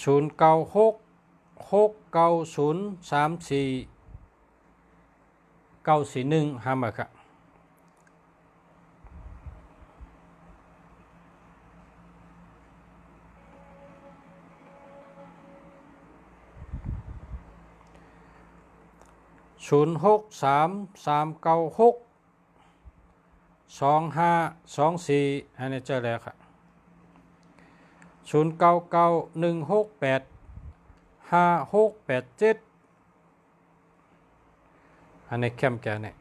0966903491หาเบอร์ครับ0633962524อันนี้เจอแล้วครับ0991685687อันนี้แคมแกเนี่ย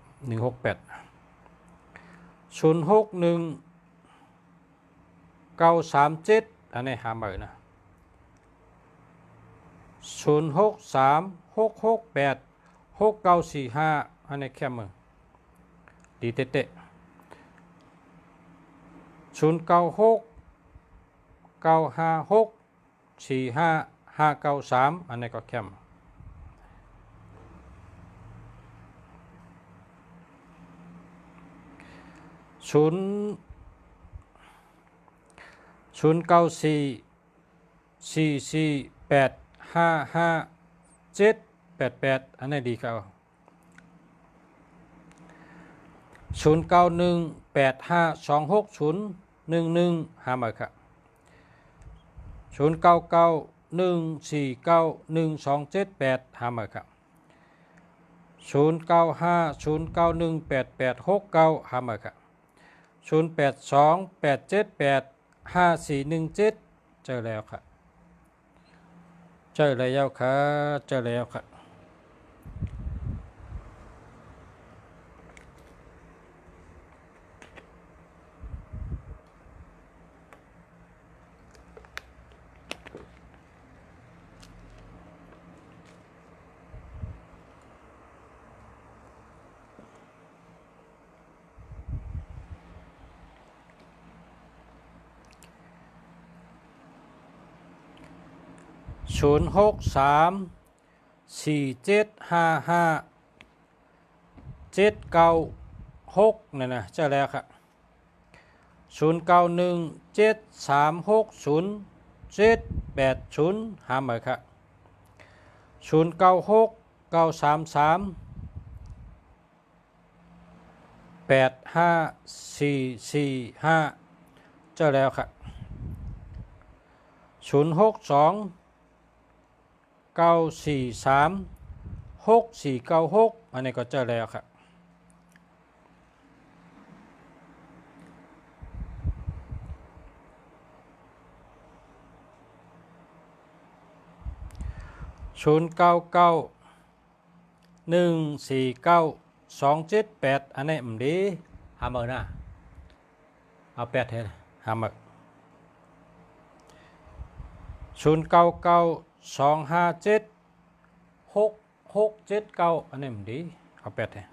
168061937อันนี้หาเบอร์นะ0636686945อันนี้แคมเมอร์ดีเตะ0969564593อันนี้ก็แคม094448557788อันนี้ดีครับ0918526011หาเบอร์ครับ0991491278หาเบอร์ครับ0950918869หาเบอร์ครับ0828785417เจอแล้วครับเจอแล้วครับเจอแล้วครับ0634755796นั่นนะเจอแล้วครับ 0917360780หาเหมือครับ096933854445เจอแล้วครับ0629436496อันนี้ก็เจอแล้วครับ0991492782อันนี้มันดีหาเหมือนะเอา8เท่าหาเหมือ0992576679อันนี้มันดีเอา8เท่า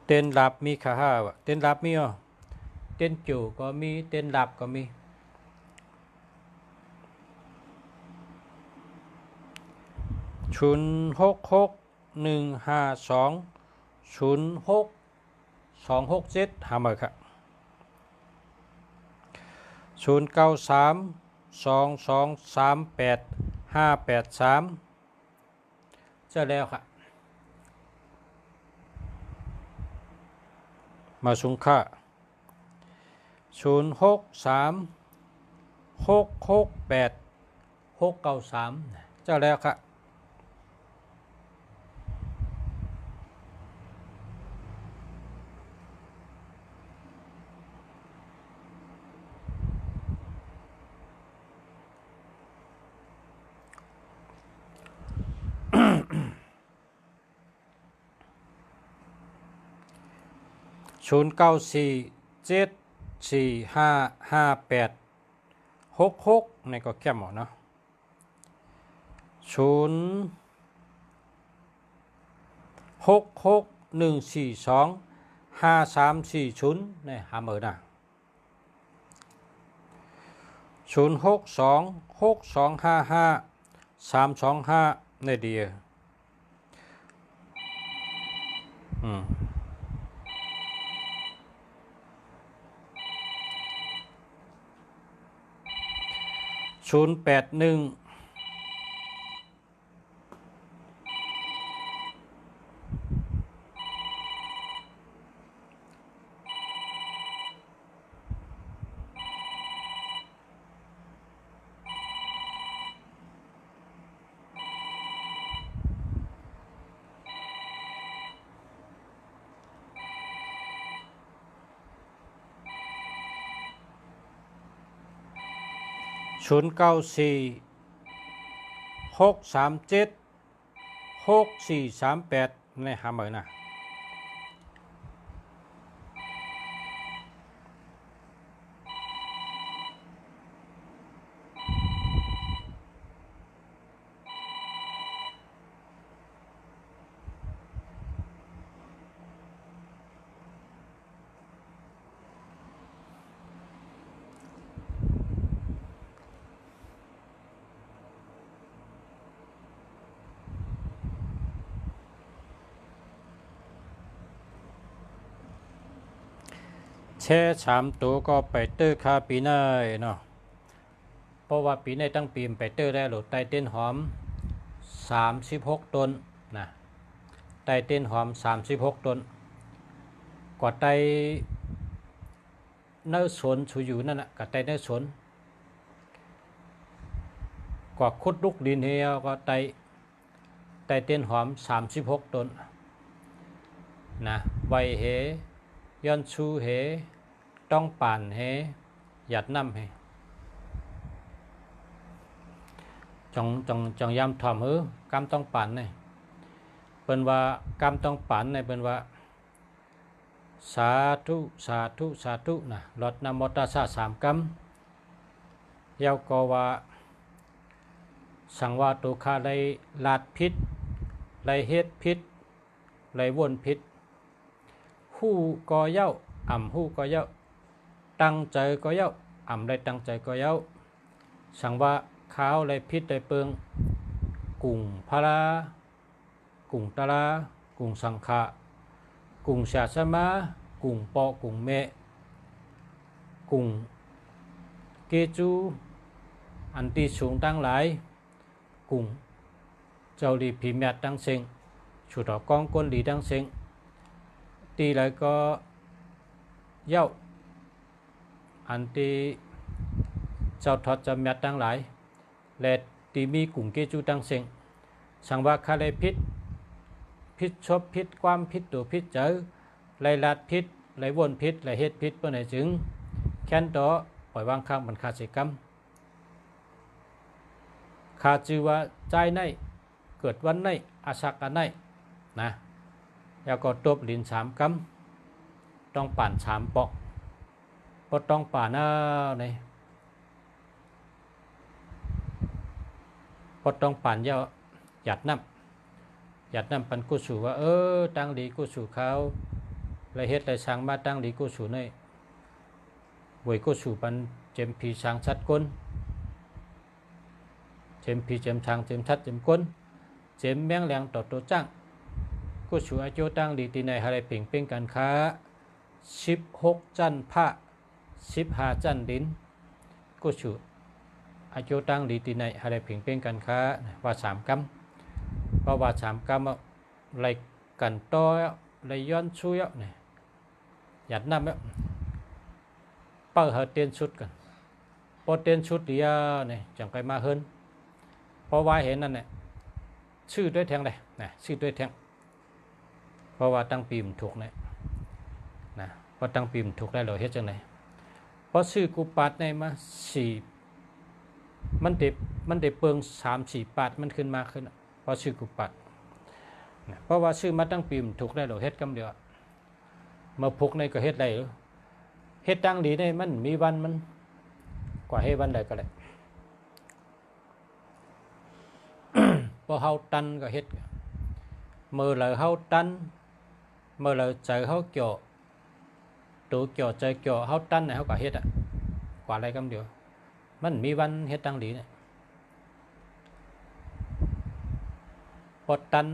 เต้นลับมีค่าวะเต้นลับมีอ่ะเต้นจู่ก็มีเต้นลับก็มี066152062267หาเหมือครับ0932238583เจอแล้วครับมาสุงค่า0636686693เจอแล้วครับ0947455866นี่ก็แก้มหมดเนาะ0661425340นี่หาเหมือนะ0626255325นี่ดี0810946376438ในหาเหมือนะแช่3ตัวก็ไปเตอร์คาปีเนยเนาะเพราะว่าปีในตั้งปีมไปเตอร์ได้หลุดไตเต้นหอม36ต้นนะไตเต้นหอม36ต้นกว่าไตเนื้อสวนชูอยู่นั่นนะกับไตเนื้อสวนกว่าคุดลูกดินเฮียก็ไตเต้นหอม36ต้นนะไวเหย้อนชูเหต้องป่านเหหยัดน้ำเหจงยำถ่อมกำต้องป่านเนี่ยเป็นว่ากำต้องป่านเนี่ยเป็นว่าสาธุสาธุสาธุนะลดนโมตัสสะ3กำยาวก็ว่าสังวาตุคาไลลาดพิษไลเฮ็ดพิษไลวนพิษหู้ก็เย้าหู้ก็เย้าตั้งใจก็เย้าได้ตั้งใจก็เย้าสังว่าข้าวไลพิษไลเปิงกุ่งพารากุ่งตารากุ่งสังขะกุ่งศาสมา กุ่งปอกุ่งเมกุ่งเกจูอันที่สูงตั้งหลายกุ่งเจ้าหลีพิมพ์ตั้งเซ็งชุดกองก้นหลีตั้งเซ็งตีแล้วก็เย้าอันที่เจ้าทอดจะมีตั้งหลายและตีมีกุ่งเกจูตั้งเซ็งสังว่าคาเลพิษชบพิษความพิษตัวพิษเจอไล่ลัดพิษไล่วนพิษไล่เฮ็ดพิษเพื่อไหนจึงแค้นต่อปล่อยวางข้างบรรคาศิกรรมขาจือว่าใจในเกิดวันในอาศักกันในนะแล้วก็ตบลิ้น3 กำต้องปั่น3 ปอกก็ต้องป่านเนี่ยก็ต้องปั่นหยัดน้ำปันกุศลว่าตั้งดีกุศลเขาไรเฮ็ดไรสร้างมาตั้งดีกุศลเนี่ยบวยกุศลปันเจมพีช้างชัดก้นเจมพีเจมช้างเจมชัดเจมก้นเจมแมงแรงต่อตัวจ้างกุศลอาโจตั้งดีตีในหาไรเพ่งเป็นการค้า16 จันพระ15 จันดินกุศลอาโจตั้งดีตีในหาไรเพ่งเป็นการค้าว่า3 กำเพราะว่า3 กำอะไรกันต่ออะไรย้อนช่วยเนี่ยหยัดน้ำเนี่ยเปิดเหตุเตียนชุดกันพอเตียนชุดเดียวเนี่ยจังไปมาเฮินเพราะว่าเห็นนั่นเนี่ยชื่อด้วยแทงเลยนะชื่อด้วยแทงเพราะว่าตั้งปีมถูกเนี่ยนะพอตั้งปีมถูกได้เราเฮ็ดจังไหนเพราะชื่อกูปัดในมา4มันเด็บเปิง3-4 ปาดมันขึ้นมาขึ้นเพราะชื่อกุปัดเพราะว่าชื่อมาตั้งปีมถูกได้เราเฮ็ดกำเดียวมาพุกในก็เฮ็ดได้เฮ็ดตั้งดีในมันมีวันมันกว่าให้วันใดก็ได้ พอเฮาตันก็เฮ็ดมือเลยเฮาตันมือเลยใจเฮาเกี่ยวตัวเกี่ยวใจเกี่ยวเฮาตันเนี่ยเฮาก็เฮ็ดกว่าอะไรกำเดียวมันมีวันเฮ็ดตั้งดีเนี่ยพอตัน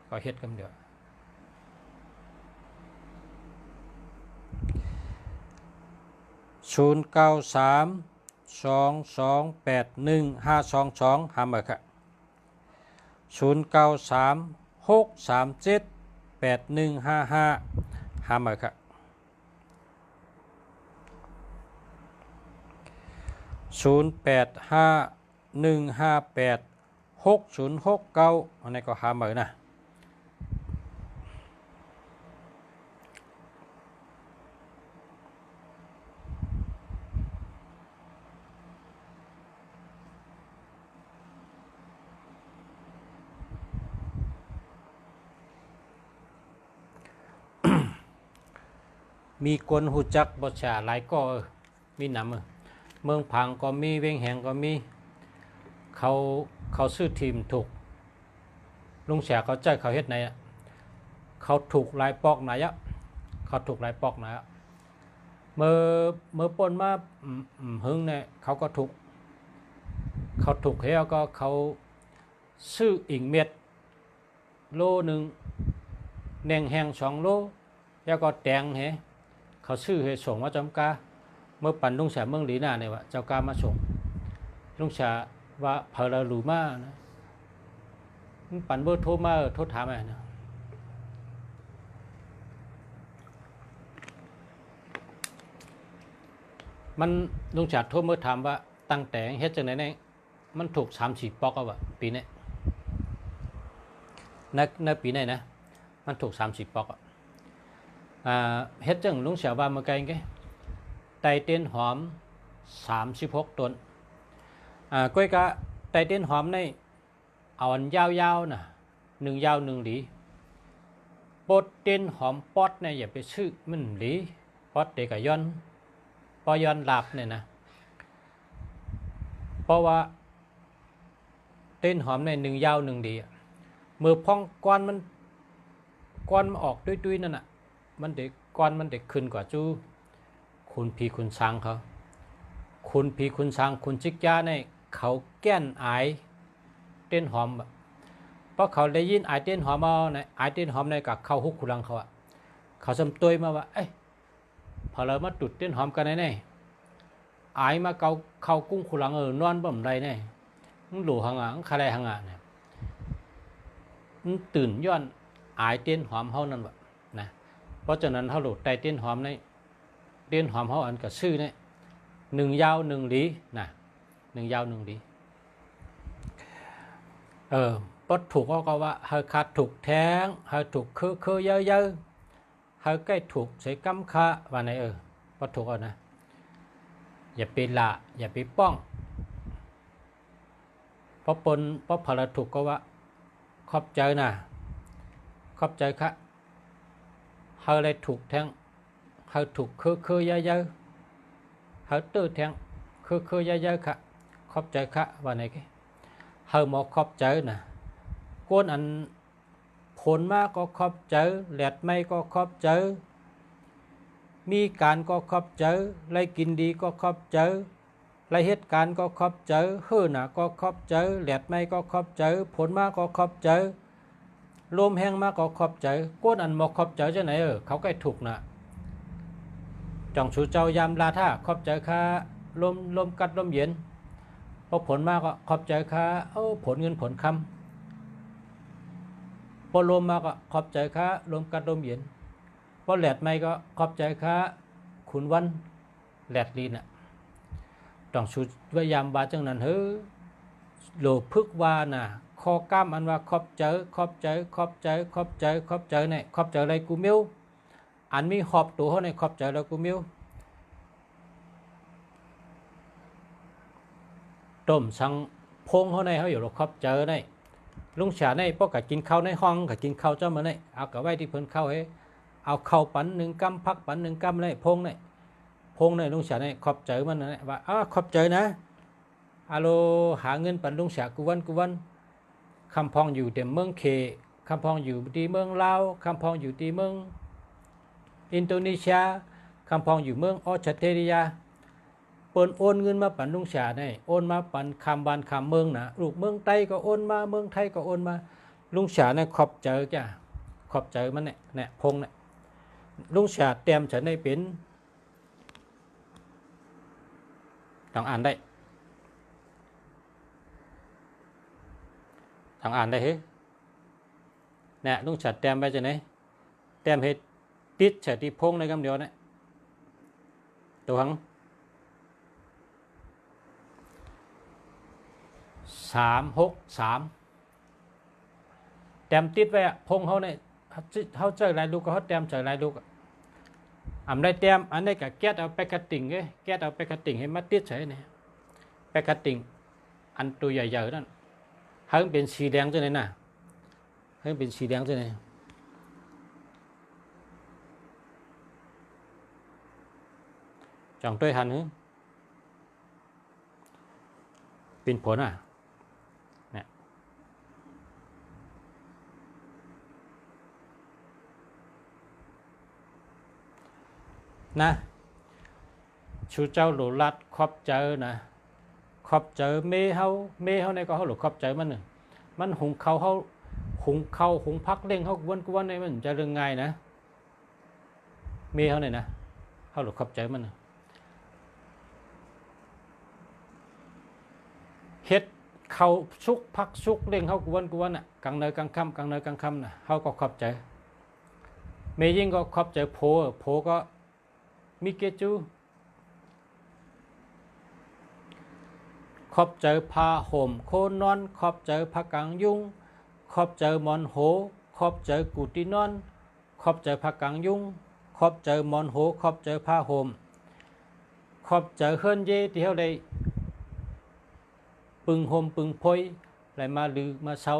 ก็เฮ็ดกำเดียว0932281522หามาค่ะ0936378155หามาค่ะ0851586069อันนี้ก็หามานะมีคนหูจักบ่ชาหลายก็มีนำเมืองพังก็มีเวียงแหงก็มีเขาซื้อทีมถูกลุงแฉเขาใจเขาเฮ็ดไหนเขาถูกหลายปอกไหนเขาถูกหลายปอกไหนเมื่อปนมาหึงเนี่ยเขาก็ถูกเฮียก็เขาซื้ออิงเม็ดโลนึงแหน่งแหง2 โลแล้วก็แตงเหเขาซื้อให้ส่งมาจำกาเมื่อปั่นลุงแฉเมืองหลีนาเนี่ยว่าเจ้ากามาส่งลุงแฉว่าเพลลูมานะปั่นเบอร์โทรมาโทรถามนะมันลุงแฉโทรมาถามว่าตั้งแต่เฮ็ดจังไหนเนี่ยมันถูก3-4 ปอกเอาวะปีนี้ในปีนี้นะมันถูก3-4 ปอกเฮ็ดจังลุงเสียว่าเมื่อไกลไงไตเต้นหอม36 ต้นก้อยกะไตเต้นหอมในเอาอันยาวๆนะ1 ยาว 1 หลีปดเต้นหอมปอดเนี่ยอย่าไปซื้อมันหลีปอดเด็กย้อนปอย้อนหลับเนี่ยนะเพราะว่าเต้นหอมใน1 ยาว 1 หลีมือพองก้อนมันออกตุ้ยๆนั่นน่ะมันเด็กก้อนมันเด็กขึ้นกว่าจู้คุณพีคุณช้างเขาคุณพีคุณช้างคุณจิกยาเนี่ยเขาแก้นอายเต้นหอมเพราะเขาได้ยินอายเต้นหอมเอาเนี่ยอายเต้นหอมในกับเขาฮุกคุลังเขา เขาซ้ำตัวมาว่าเอ้ยพอเรามาตุดเต้นหอมกันแน่อายมาเขากุ้งขุลังนอนบ่มไรแน่หลูหังอ่ะคาไรหังอ่ะเนี่ยตื่นย้อนอายเต้นหอมเฮานั่นแบบนะเพราะฉะนั้นเฮาหลุดไตเต้นหอมในเต้นหอมเฮาอันกับชื่อเนี่ย1 ยาว 1 หลีนะ1 ยาว 1 หลีปดถูกก็ว่าเฮาขาดถูกแท้งเฮาถูกคือเยอะๆเฮาใกล้ถูกใส่กำค่าว่าไหนปดถูกเอานะอย่าไปละอย่าไปป้องเพราะพอเราถูกก็ว่าขอบใจนะขอบใจค่ะเฮาเลยถูกแทงเฮาถูกคือเยอะๆเฮาตื้อแทงคือเยอะๆค่ะขอบใจค่ะว่าไหนกันเฮาหมอขอบใจนะก้นอันผลมาก็ขอบใจแหลดไม่ก็ขอบใจมีการก็ขอบใจไรกินดีก็ขอบใจไรเหตุการณ์ก็ขอบใจเฮือน่ะก็ขอบใจแหลดไม่ก็ขอบใจผลมาก็ขอบใจลมแห้งมาก็ขอบใจก้นอันหมอขอบใจจะไหนเขาใกล้ถูกนะจ่องชูเจ้ายามลาท่าขอบใจค่ะลมกัดลมเย็นพอผลมาก็ขอบใจค่ะผลเงินผลคำพอลมมาก็ขอบใจค่ะลมกัดลมเย็นพอแหลดไม่ก็ขอบใจค่ะขุนวันแหลดลีน่ะต้องชุดพยายามว่าจังนั้นโลพึกว่าน่ะคอก้ามอันว่าขอบใจเนี่ยขอบใจอะไรกูมิ้วอันมีหอบตัวเขาในขอบใจแล้วกูมิ้วต้มสังพงเขาในเขาอยู่หรอกขอบใจในลุงฉาในพวกกะกินข้าวในห้องกะกินข้าวเจ้ามาในเอากะไว้ที่เพิ่นเข้าให้เอาเข้าปัน1 กำพักปัน1 กำในพงในลุงฉาในขอบใจมันนะว่าขอบใจนะอาโลหาเงินปันลุงฉากูวันคำพองอยู่แต่เมืองเคคำพองอยู่ที่เมืองลาวคำพองอยู่ที่เมืองอินโดนีเซียคำพองอยู่เมืองออสเตรเลียเปิ้นโอนเงินมาปันลุงฉาได้โอนมาปันคำบ้านคำเมืองนะลูกเมืองไต้ก็โอนมาเมืองไทยก็โอนมาลุงฉาเนี่ยขอบใจจ้ะขอบใจมันเนี่ยพงเนี่ยลุงฉาเตรียมฉันได้เป็นต้องอ่านได้เฮ้เนี่ยลุงฉาเตรียมไปจะไหนเตรียมเฮ็ดติดเฉติพงในคำเดียวเนี่ยตัวหัง363แต้มติดไว้พงเขาเนี่ยเขาเจอหลายลูกก็เขาแต้มเจอหลายลูกอันได้แต้มอันได้กับแก๊สเอาไปกระติ่งแก๊สเอาไปกระติ่งให้มาติดเฉยเนี่ยไปกระติ่งอันตัวใหญ่ๆนั่นให้มันเป็นสีแดงจังไหนน่ะให้มันเป็นสีแดงจังไหนจ่องตัวหันเป็นผลเนี่ยนะชูเจ้าหลุดลัดขอบใจนะขอบใจเมเขาในก็เขาหลุดขอบใจมันหุงเขาหุงพักเล่งเขากวนในมันจะเรื่องง่ายนะเมเขาเนี่ยนะเขาหลุดขอบใจมันเฮ็ดเขาชุกพักชุกเล่งเขากวนกลางเนยกลางค่ำน่ะเขาก็ขอบใจเมยิ่งก็ขอบใจโผก็มิเกจูขอบใจผ้าห่มโคนอนขอบใจผ้ากางยุงขอบใจมอนโหขอบใจกุฏินอนขอบใจผ้ากางยุงขอบใจมอนโหขอบใจผ้าห่มขอบใจเฮิรนเยที่เขาได้ปึงห่มปึงพอยไหลมาลือมาเช้า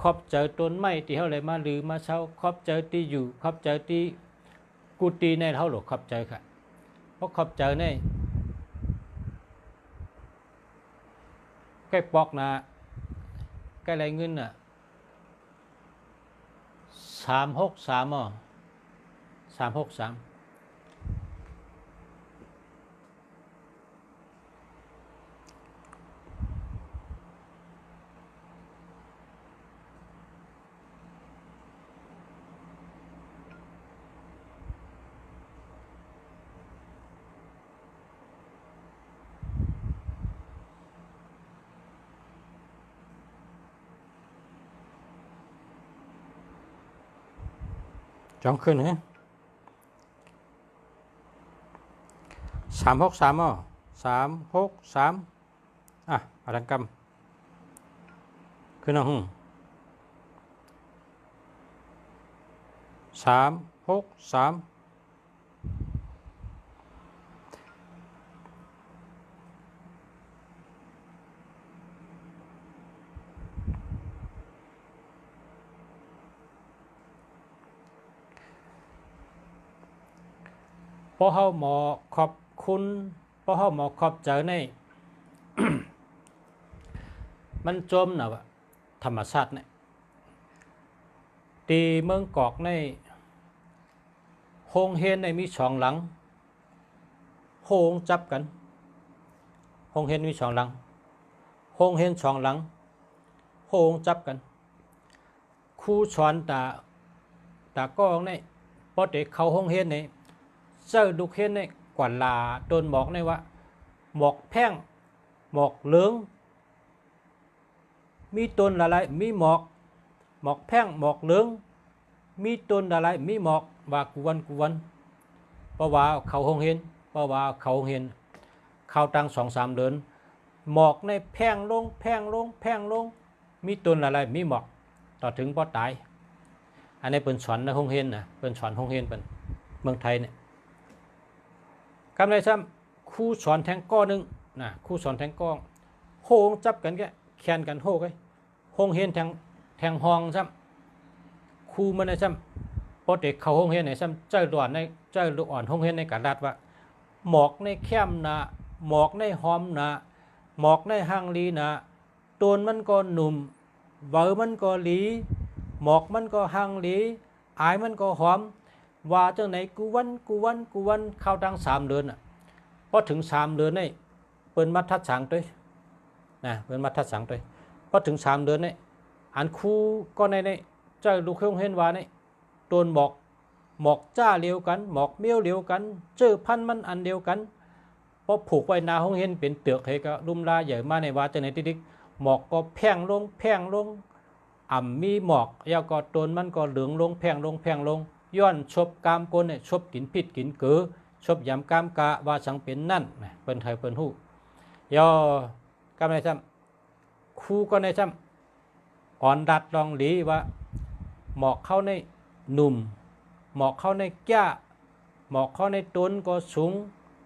ขอบใจต้นไม้ที่เขาไหลมาลือมาเช้าขอบใจที่อยู่ขอบใจที่กุฏิในเขาหลอกขอบใจค่ะเพราะขอบใจในใกล้ปอกนะใกล้ไรเงิน363 จองขึ้นเหรอ363อ่ะ363อ่ะอาดังกำขึ้นเอา363พอเฮาหมอขอบคุณพอเฮาหมอขอบใจใน มันจมนะวะธรรมชาติเนี่ยตีเมืองกอกในโฮงเฮนในมี2หลังโฮงจับกันโฮงเฮนมี2หลังโฮงเฮน2หลังโฮงจับกันครูสอนตาก้องในพอเด็กเขาโฮงเฮนในเจ้าดุกเฮนในกว่าลาโดนบอกในว่าหมอกแพ่งหมอกเหลืองมีต้นอะไรมีหมอกแพ่งหมอกเหลืองมีต้นอะไรมีหมอกว่ากุวันเพราะว่าเขาโฮงเฮนเพราะว่าเขาโฮงเฮนเขาตั้ง2-3 เดือนหมอกในแพ่งลงมีต้นอะไรมีหมอกต่อถึงพอตายอันนี้เป็นสอนในโฮงเฮนนะเป็นสอนโฮงเฮนเป็นเมืองไทยเนี่ยกำไรซ้ำครูสอนแทงก้อนึงนะครูสอนแทงก้อโฮงจับกันแกแข่งกันโฮกไอ้โฮงเฮนแทงห้องซ้ำครูมันในซ้ำพอเด็กเขาโฮงเฮนในซ้ำเจ้าด่วนในเจ้าลูกอ่อนโฮงเฮนในการรัดว่าหมอกในแคมนะหมอกในหอมนะหมอกในห้างลีนะต้นมันก็หนุ่มเวอมันก็หลีหมอกมันก็ห้างหลีอายมันก็หอมว่าจังไหนกูวันเข้าตั้ง3 เดือนอ่ะพอถึง3 เดือนนี่เปิ้นมัดทัดสังด้วยนะเปิ้นมัดทัดสังด้วยพอถึง3 เดือนนี่อันครูก็ในเจ้าลูกเฮนว่านี่ต้นหมอกจ้าเดียวกันหมอกเมี่ยวเดียวกันเจอพันมันอันเดียวกันพอผูกไว้นาห้องเฮนเป็นเตือกให้ก็ลุ่มลาใหญ่มาในว่าจังไหนติ๊กหมอกก็แพงลงมีหมอกยาวก็ต้นมันก็เหลืองลงแพงลงย้อนชบกามกลเนี่ยชบกินพิษกินเกือชบยำกามกะว่าสังเป็นนั่นเปิ้นไทยเปิ้นฮู้ย่อกำในซ้ำครูก็ในซ้ำอ่อนดัดลองหลีว่าหมอกเข้าในหนุ่มหมอกเข้าในแก่หมอกเข้าในต้นก็สูง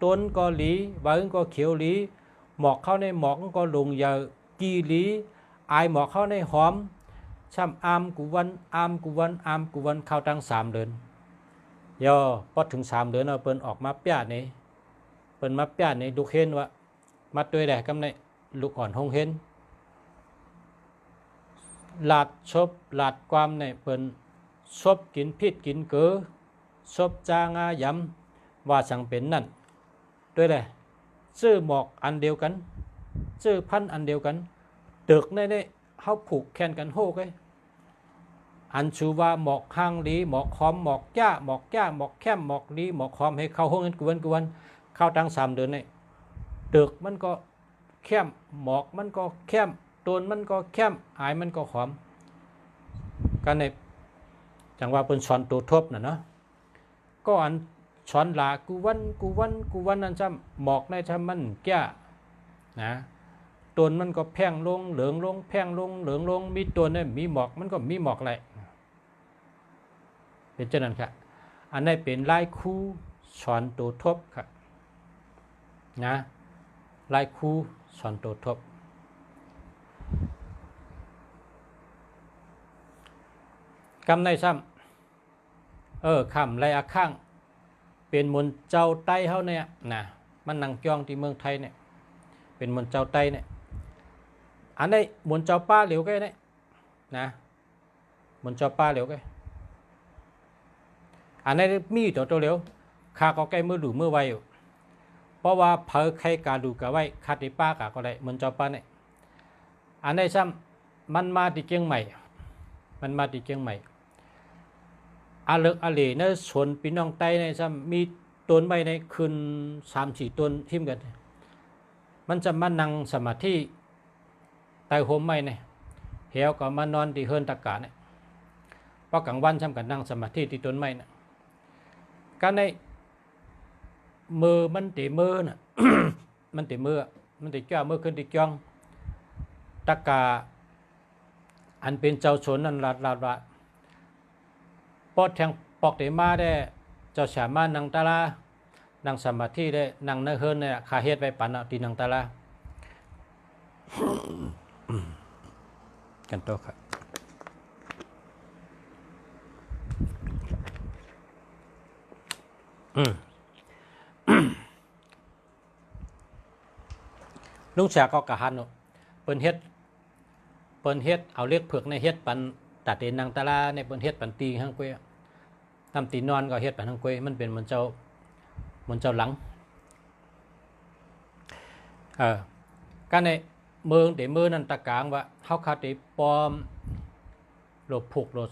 ต้นก็หลีใบก็เขียวหลีหมอกเข้าในหมอกก็ลงยาวกีหลีอายหมอกเข้าในหอมช่ำอามกุวันเข้าตั้ง3 เดือนย่อพอถึง3 เดือนเอาเปิ้นออกมาเปียนี่เปิ้นมาเปียนี่ลูกเห็นว่ามาตัวใดกำในลูกอ่อนโฮงเห็นหลาดชบหลาดความในเปิ้นชบกินพิษกินเกือชบจางายำว่าสังเป็นนั่นด้วยเลยชื่อหมอกอันเดียวกันชื่อพันอันเดียวกันตึกในเฮาผูกแขนกันโฮกไอ้อันชูว่าหมอกห้างลีหมอกหอมหมอกจ้าหมอกแคมหมอกลีหมอกหอมให้เข้าห้องกันกวนเข้าตั้ง3 เดือนนี่ตึกมันก็แคมหมอกมันก็แคมต้นมันก็แคมอายมันก็หอมกันในจังว่าเป็นสอนตัวทบน่ะเนาะก็อันสอนลากูวันนั่นซ้ำหมอกในซ้ำมันแก่นะต้นมันก็แพงลงเหลืองลงแพงลงเหลืองลงมีต้นเนี่ยมีหมอกมันก็มีหมอกแหละเป็นเช่นนั้นครับอันนี้เป็นลายคู่สอนตัวทบครับนะลายคู่สอนตัวทบกำในซ้ำคำไรอาข้างเป็นมนเจ้าไต้เขาเนี่ยนะมันนั่งจ้องที่เมืองไทยเนี่ยเป็นมนเจ้าไต้เนี่ยอันนี้มนเจ้าป้าเหลียวแกเนี่ยนะมนเจ้าป้าเหลียวแกอันนี้มีตัวเหลียวข้าก็แกมือดูมือไวอยู่เพราะว่าเผอใครกาดูกะไว้คาติป้ากะก็ได้มนเจ้าป้าเนี่ยอันนี้ซ้ำมันมาที่เชียงใหม่อาเลิกอาเหล่ในสวนพี่น้องไต้ในซ้ำมีต้นใบในคืน3-4 ต้นทิ่มกันมันจะมานั่งสมาธิใต้โฮมไม้เนี่ยเหี่ยวก็มานอนที่เฮินตะกาเนี่ยพ ราะกลางวันทำกันนั่งสมาธิที่ต้นไม้นะการในมือมันตีมือน่ะ มันตีมือมันตีจ้ามือขึ้นตีจ้องตะกาอันเป็นเจ้าชนนั้นลาดว่าปอดแทงปอกเตมาได้เจ้าสามารถนั่งตาลานั่งสมาธิได้นั่งเนื้อเฮินเนี่ยขาเฮ็ดไว้ปันตีนั่งตาลากันโตครับลุงแฉก็กะหันเปิ้นเฮ็ดเอาเล็กเผือกในเฮ็ดปันตัดเตนางตาลาในเปิ้นเฮ็ดปันตีหังกวยทำตีนอนก็เฮ็ดปันหังกวยมันเป็นเหมือนเจ้าหลังการในเมืองเตมือนั่นตะกางว่าเฮาคาเตปอมโลดผูกโลด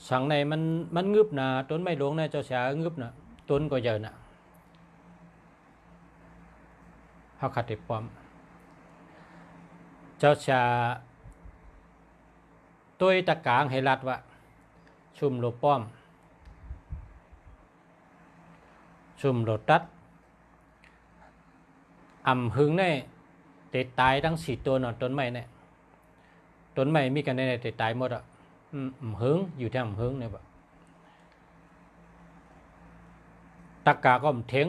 สังในมันงึบน่ะต้นไม้หลวงในเจ้าเสียงึบน่ะต้นก็เยอะน่ะเฮาคาเตปอมเจ้าชาตัวตะกางให้รัดว่าชุมโลป้อมชุมโลตัดอ่ำหึงในเตะตายทั้ง4ตัวหนอนต้นไม้เนี่ยต้นไม้มีกันในเตะตายหมดอ่ะหึงอยู่แท่หึงเนี่ยแบบตะกาก็มเทง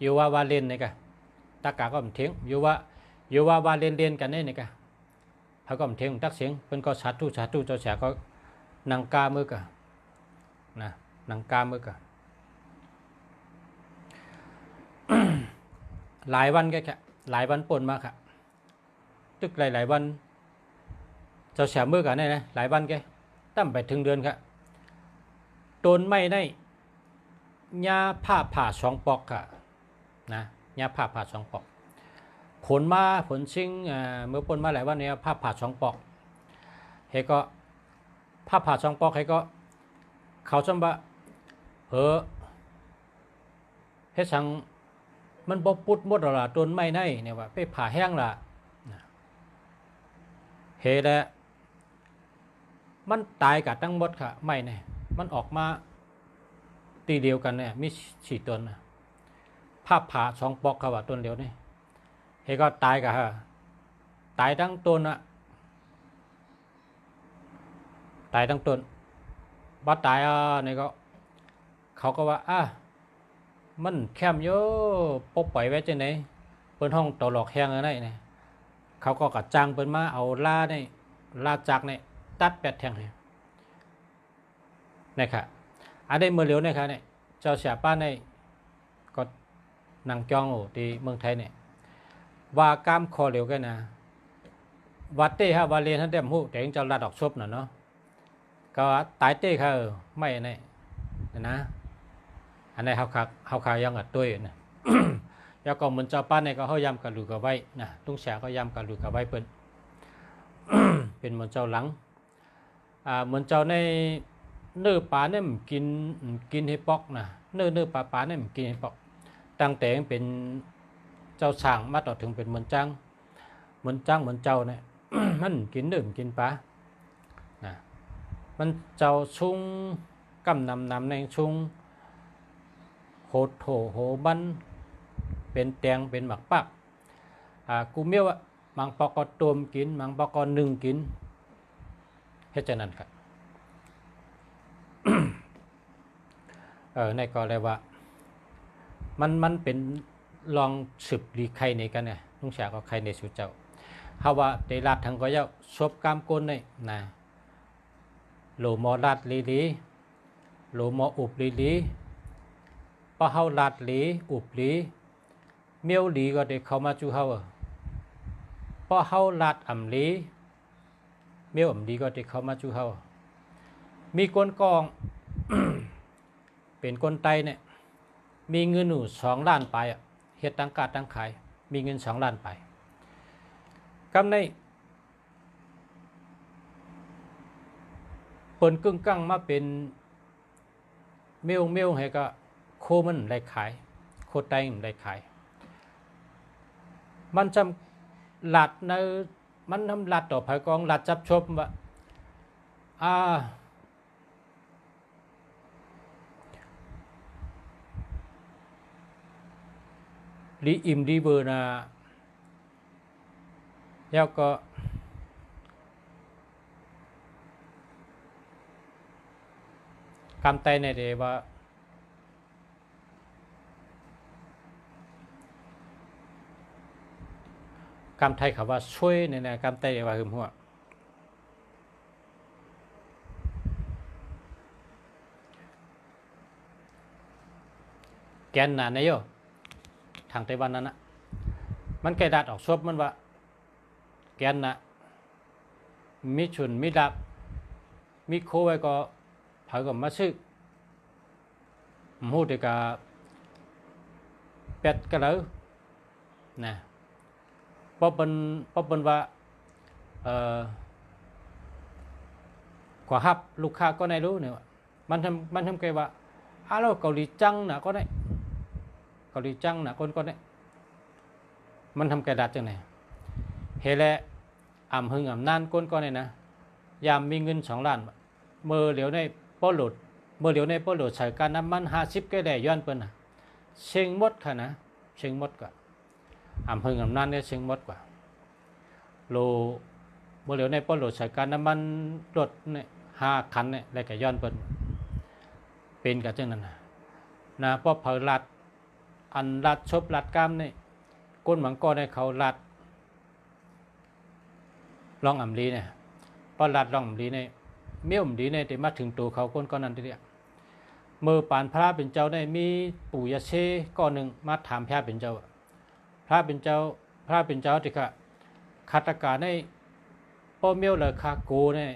อยู่ว่าเล่นเนี่ยกันตะกาก็มเทงอยู่ว่าเล่นกันเนี่ยกันเขาก็มเทงตักเสียงเป็นก็สาธุเจ้าแฉก็นังกามือกะนะนังกามือกะ หลายวันแค่หลายวันปนมาค่ะตึกหลายวันเจ้าแฉมือกะเนี่ยนะหลายวันแกตั้มไปถึงเดือนค่ะต้นไม้ได้หญ้าผ่า2 ปอกค่ะนะหญ้าผ่า2 ปอกผลมาผลชิงเมื่อปนมาหลายวันเนี่ยผ่า2 ปอกเฮก็ผ่า2 ปอกเฮก็เขาจำว่าเฮ็ดสังมันบ่ปุดหมดละต้นไม้ในเนี่ยว่าไปผ่าแห้งละเฮแล้วมันตายกับทั้งหมดค่ะไม่เนี่ยมันออกมาตีเดียวกันเนี่ยมี4 ต้นผ่า2 ปอกค่ะว่าต้นเดียวนี่เฮก็ตายกับตายทั้งต้นอะตายทั้งต้นบ่ตายนี่ก็เขาก็ว่ามันแคมเยอะปบปล่อยไว้จังไหนเปิ้นห้องตลอกแห้งอะไรเนี่ยเขาก็กระจังเปิ้นมาเอาลาจักเนี่ยตัด8 แทงเนี่ยนะครับอันได้เมื่อเร็วเนี่ยครับเนี่ยเจ้าเสียป้าเนี่ยก็นั่งจ้องอยู่ที่เมืองไทยเนี่ยว่ากามคอเร็วกันนะวัดเต้ฮะวาเรียนท่านเต็มหูแต่ยังเจ้าลาดอกชบน่ะเนาะก็ตายเต้ค่ะไม่เนี่ยนะอันนี้เขาขายังอัดตัวนะ แล้วก็เหมือนเจ้าป้าเนี่ยก็เขายำกันหลุดกับไว้นะลุงแฉก็ยำกันหลุดกับไว้เปิ้น เป็นเหมือนเจ้าหลังเหมือนเจ้าในเนื้อปลาเนี่ยกินให้ปอกนะเนื้อปลาเนี่ยกินให้ปอกตั้งแต่เป็นเจ้าช่างมาต่อถึงเป็นเหมือนเจ้าเนี่ย มันกินเนื้อกินปลานะมันเจ้าชุงกำนำในชุงโหดโถโหบันเป็นแตงเป็นหมักปักกูเมียวมังปอกก็ต้มกินมังปอกก็นึ่งกินเฮ็ดจังนั้นครับ ในก็เลยว่ามันเป็นลองสืบดีใครในกันเนี่ยลุงแฉก็ใครในสุเจ้าเฮาว่าได้ลาดทั้งก็เจ้าชบกามก้นนี่นะโลมอลาดลีโลมออุบลีพอเฮาลาดลีอุบลีเมียวลีก็ได้เข้ามาจูเฮาพอเฮาลาดอ่ำลีเมียวอ่ำลีก็ได้เข้ามาจูเฮามีก้นกอง เป็นคนไตเนี่ยมีเงินอยู่2 ล้านไปเฮ็ดตั้งการตั้งขายมีเงิน2 ล้านไปกำในเปิ้นกึ่งกั้งมาเป็นเมลให้ก็โคมันได้ขายโคไตมันได้ขายมันจำหลัดในมันทำหลัดต่อภายกองหลัดจับชมว่า ลีอิมดีเบอร์นะแล้วก็กำไตในเดว่ากำไทยเขาว่าช่วยในกำไตเดว่าหึมหัวแกนหนาในโยทางไต้หวันนั้นนะมันไกดัดออกชบมันว่าแกนนะมีชุนมีดับมีโคไว้ก็เผากับมาซื้อหูเด็กกับเป็ดก็แล้วนะพอเป็นว่ากว่าฮับลูกค้าก็ได้รู้เนี่ยมันทำไงว่าเราเกาหลีจังนะก็ได้เกาหลีจังนะคนก็ได้มันทำไงดัดจังไหนเฮแลอ่ำหึงอ่ำนานก้นก็ได้นะยามมีเงิน2 ล้านเมื่อเหลียวในป้อหลุดเมื่อเหลียวในป้อหลุดใส่การน้ำมัน50ก็ได้ย้อนเปิ้นนะเชิงมดค่ะนะเชิงมดกว่าอ่ำหึงอ่ำนานเนี่ยเชิงมดกว่าโลเมื่อเหลียวในป้อหลุดใส่การน้ำมันรถเนี่ย5 คันเนี่ยแล้วก็ย้อนเปิ้นเป็นกับจังนั้นนะเพราะเผาลัดอันลัดชบลัดกล้ามเนี่ยก้นหมังก็ได้เขาลัดลองอ่ำลีเนี่ยพอลัดลองอ่ำลีเนี่ยเมี่ยมดีเนี่ยแต่มาถึงตัวเขาก้นก้อนนั้นทีเดียวเมื่อปานพระเป็นเจ้าได้มีปู่ยาเชก้อนหนึ่งมาถามพระเป็นเจ้าพระเป็นเจ้าที่ค่ะคาตการในป้อเมี่ยวเลยคาโกเนี่ย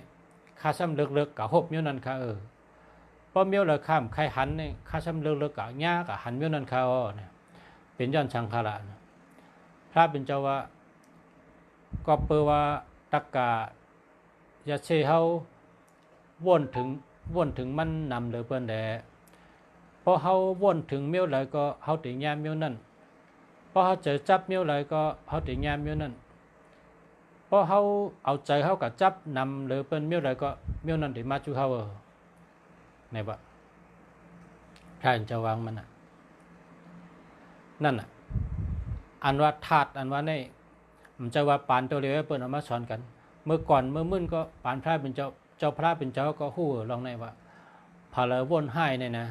คาซ้ำเลิกกับหบเมี่ยวนั่นค่ะป้อเมี่ยวเลยข้ามใครหันเนี่ยคาซ้ำเลิกกับหญ้ากับหันเมี่ยวนั่นค่ะเนี่ยเป็นย้อนชังคาระพระเป็นเจ้าว่าก็เปว่าตักกายาเชเฮาวนถึงมันนำเลยเปิ้นแดพอเฮาวนถึงเมียวเลยก็เฮาติญาเมียวนั่นพอเฮาเจอจับเมียวเลยก็เฮาติญาเมียวนั่นพอเฮาเอาใจเฮากับจับนำเลยเปิ้นเมียวเลยก็เมียวนั่นติมาจูเฮาไหนบ่ท่านจะวางมันนั่นอันว่าธาตุอันว่านี่มันจะว่าปานตัวเดียวเปิ้นเอามาสอนกันเมื่อก่อนเมื่อมื้นก็ปานพระเป็นเจ้าพระเป็นเจ้าก็ฮู้ลองในว่าพาละวนให้เนี่ยนะ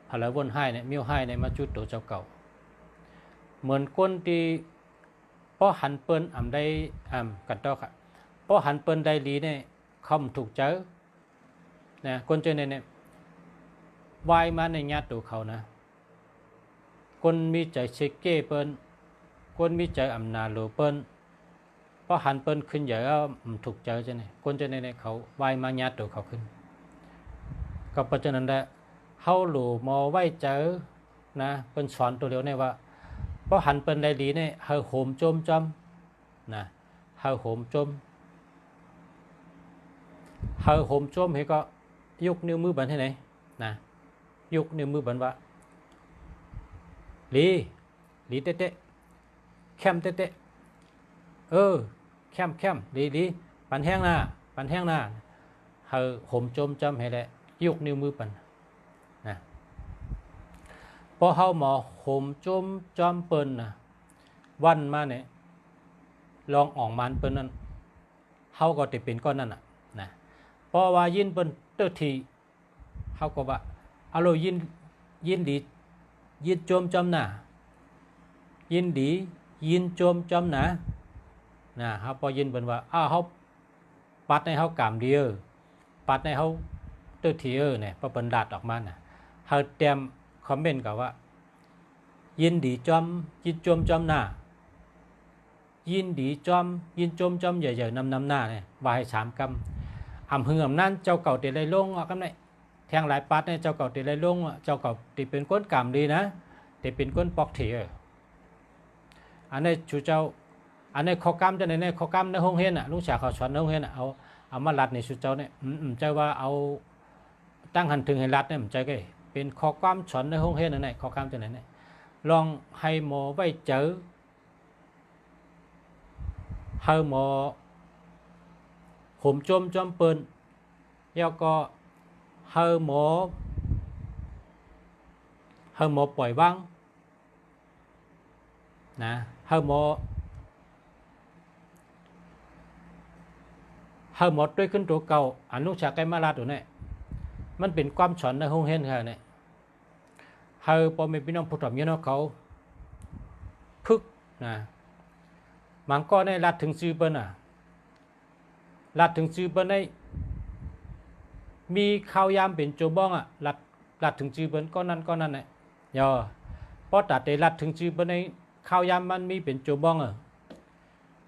พาละวนให้เนี่ยมิ้วให้เนี่ยมาจุดตัวเจ้าเก่าเหมือนคนที่พอหันเปิ้นอ่ำได้กันต่อค่ะพอหันเปิ้นได้ลีเนี่ยคำถูกเจอนะคนเจอเนี่ยวายมาในญาติตัวเขานะคนมีใจเชกเก้เปิ้นคนมีใจอำนาจโลเปิ้นพอหันเปิ้นขึ้นใหญ่ก็ถูกเจอใช่ไหมคนเจอเนี่ยเขาวายมาญาติตัวเขาขึ้นก็เพราะฉะนั้นแหละเฮาหลู่มอไว้เจอนะเปิ้นสอนตัวเดียวเนี่ยว่าพอหันเปิ้นได้ดีเนี่ยเฮาโหมโจมจอมนะเฮาโหมโจมเฮก็ยกนิ้วมือบันให้ไหนนะยกนิ้วมือบันว่าลีเตะแคมเตะแคมลีปันแห้งหน้าเฮาโหมโจมจอมให้แหละยกนิ้วมือปันนะพอเฮาหมอโหมโจมจอมเปิ้นนะวันมาเนี่ยลองออกมันเปิ้นนั้นเฮาก็ติเป็นก้อนนั่นนะพอว่ายินเปิ้นเตอทีเฮาก็ว่าเอาโลยินดียินโจมจอมหน้ายินดียินโจมจอมหน้านะเฮาพอยินเปิ้นว่าเฮาปัดให้เฮากามดีปัดให้เฮาเตอทีเนี่ยพอเปิ้นดัดออกมาน่ะเฮาเตรียมคอมเมนต์กับว่ายินดีจอมยินโจมจอมหน้ายินดีจอมยินโจมจอมใหญ่ๆนำหน้าเนี่ยว่าให้3 กำอำหึงอำนั้นเจ้าเก่าติได้ลงกำไดแทงหลายปัดเนี่ยเจ้าเก่าติได้ลงเจ้าเก่าติเป็นก้นกามดีนะติเป็นก้นปอกเถอันนี้ชูเจ้าอันนี้ข้อกำจะในข้อกำในห้องเฮียนลุงฉาเขาสอนในห้องเฮียนเอามาลัดในชูเจ้าเนี่ยใจว่าเอาตั้งหันถึงให้ลัดเนี่ยใจก็เป็นข้อกำสอนในห้องเฮียนนั่นแหละข้อกำจะไหนเนี่ยลองให้หมอไว้เจอให้หมอผมจอมเปิ้นแล้วก็ให้หมอปล่อยว่าง นะเฮาหมดด้วยขึ้นตัวเก่าอนุชาไกมาลาตัวนี้มันเป็นความสอนในห้องเรียนค่ะเนี่ยเฮาพอมีพี่น้องผู้ถมเยอะเขาพึกนะมันก็ในรัดถึงซื้อเปิ้นรัดถึงซื้อเปิ้นในมีข้าวยามเป็นโจบ้องรัดถึงซื้อเปิ้นก็นั่นเนี่ยย่อเพราะตัดได้รัดถึงซื้อเปิ้นในข้าวยามมันมีเป็นโจบ้อง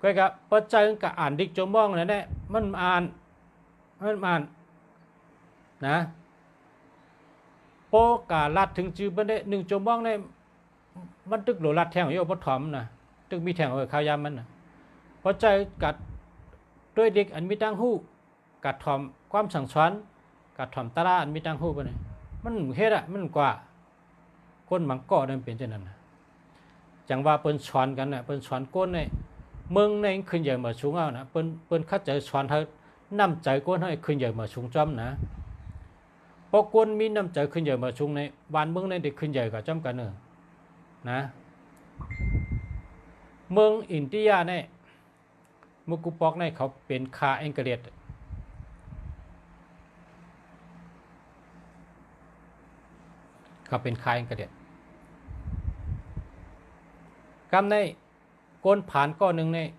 ก็กับปัจจัยกับอ่านดิกโจบ้องนั่นแหละมันอ่านนะโปกาลัดถึงจื้อบันได้1โจบ้องได้มันตึกโหลลัดแทงอยู่บ่ถอมนะตึกมีแทงข้าวยามมันนะปัจจัยกัดด้วยเด็กอันมีตั้งหู้กัดถอมความสั่งสอนกัดถอมตาลาอันมีตั้งหู้บ่นี่มันเฮ็ดมันกว่าคนมังก่อนั่นเป็นจังนั้นนะจังว่าเปิ้นสอนกันน่ะเปิ้นสอนก้นในเมืองในขึ้นใหญ่มาสูงเอานะเปิ้นเข้าใจสอนเฮานำใจก้นให้ขึ้นใหญ่มาสูงจ้อมนะพอก้นมีนำใจขึ้นใหญ่มาสูงในบ้านเมืองในได้ขึ้นใหญ่กว่าจ้อมกันนะเมืองอินเดียเนี่ยมุกุปอกในเขาเป็นคาเองเกเรตเขาเป็นคาเองเกเรตกำในก้นผ่านก้อนหนึ่งเนี่ย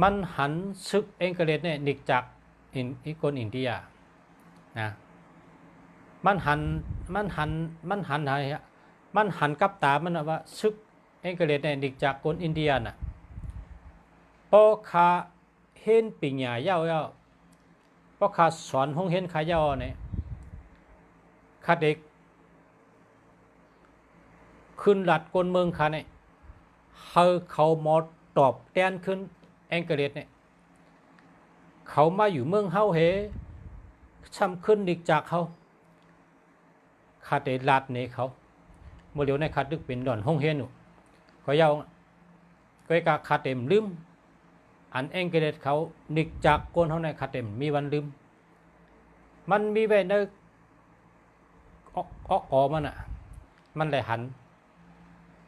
มันหันซึกเองเกเรตเนี่ยหนีจากคนอินเดียนะมันหันอะไรฮะมันหันกับตามันว่าซึกเองเกเรตเนี่ยหนีจากคนอินเดียน่ะพอขาเห็นปิญญาเย้าพอขาสอนห้องเห็นขาเย้าเนี่ยขาเด็กขึ้นหลัดกลเมืองขาเนี่ยเขาหมดตอบแทนขึ้นเองเกเรตเนี่ยเขามาอยู่เมืองเฮาเฮช้ำขึ้นดิกจากเขาขาเตลาดเนี่ยเขาเมื่อเดี๋ยวในขาดึกเป็นดอนห้องเฮนุก็ยาวก็กะขาเต็มลืมอันเองเกเรตเขาดิกจากกนเฮาในขาเต็มมีวันลืมมันมีไว้ในอมันมันเลยหัน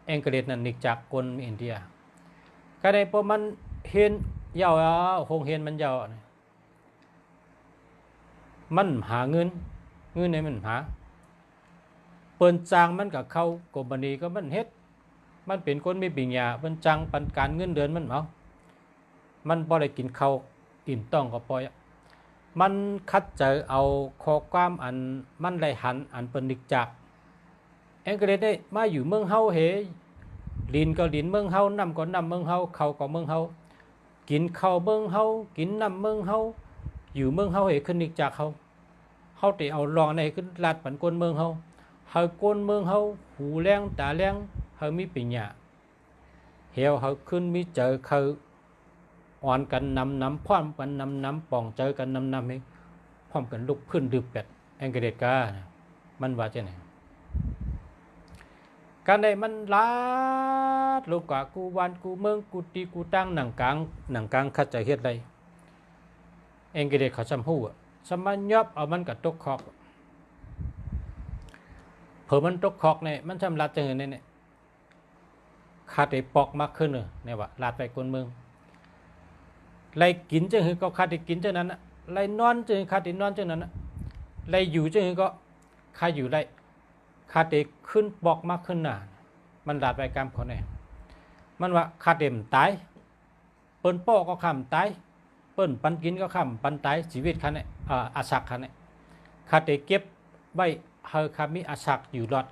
เองเกเรตนั่นดิกจากกนอินเดียก็ได้พอมันเห็นยาวห้องเห็นมันยาวมันหาเงินในมันหาเปิ้นจางมันกับเขากบนีก็มันเฮ็ดมันเป็นคนมีปิญญาเปิ้นจังปันการเงินเดือนมันเอามันบ่ได้กินข้าวอิ่มต้องก็ปล่อยมันคัดเจอเอาข้อความอันมันได้หันอันเปิ้นดิกจากเองก็ได้มาอยู่เมืองเฮาเฮลินก็ลินเมืองเฮาน้ำก็น้ำเมืองเฮาเขาก็เมืองเฮากินข้าวเมืองเฮากินน้ำเมืองเฮาอยู่เมืองเฮาเฮขึ้นดิกจากเฮาได้เอาลองในขึ้นลาดปันคนเมืองเฮาก้นเมืองเฮาหูแรงตาแรงเฮามีปิญญาเหี่ยวเฮาขึ้นมีเจอเขาอ่อนกันน้ำพร้อมกันน้ำป่องเจอกันน้ำให้พร้อมกันลุกขึ้นดืบเป็ดแองเกเรตกามันว่าจะไหนการใดมันลาดลูกกะกูวันกูเมืองกูตีกูตั้งหนังกลางคัดใจเฮ็ดไรเองเกเรตเขาซ้ำหูสมันยอบเอามันกับตกขอกเผื่อมันตกขอกเนี่ยมันทำลาดจังเนี่ยขาดไอ้ปอกมากขึ้นเนี่ยว่าลาดไปคนเมืองไรกินจังหือก็ขาดไอ้กินจังนั้นไรนอนจังขาดไอ้นอนจังนั้นไรอยู่จังหือก็ขาดอยู่ไรขาดไอ้ขึ้นปอกมากขึ้นน่ะมันลาดไปกรรมเขาเนี่ยมันว่าขาดเต็มตายเปิ้นปอกก็คำตายเปิ้นปันกินก็คำปันตายชีวิตคันเนี่ยอาศักคันเนี่ยขาดไอ้เก็บไว้เฮาคามีอาศักอยู่รอด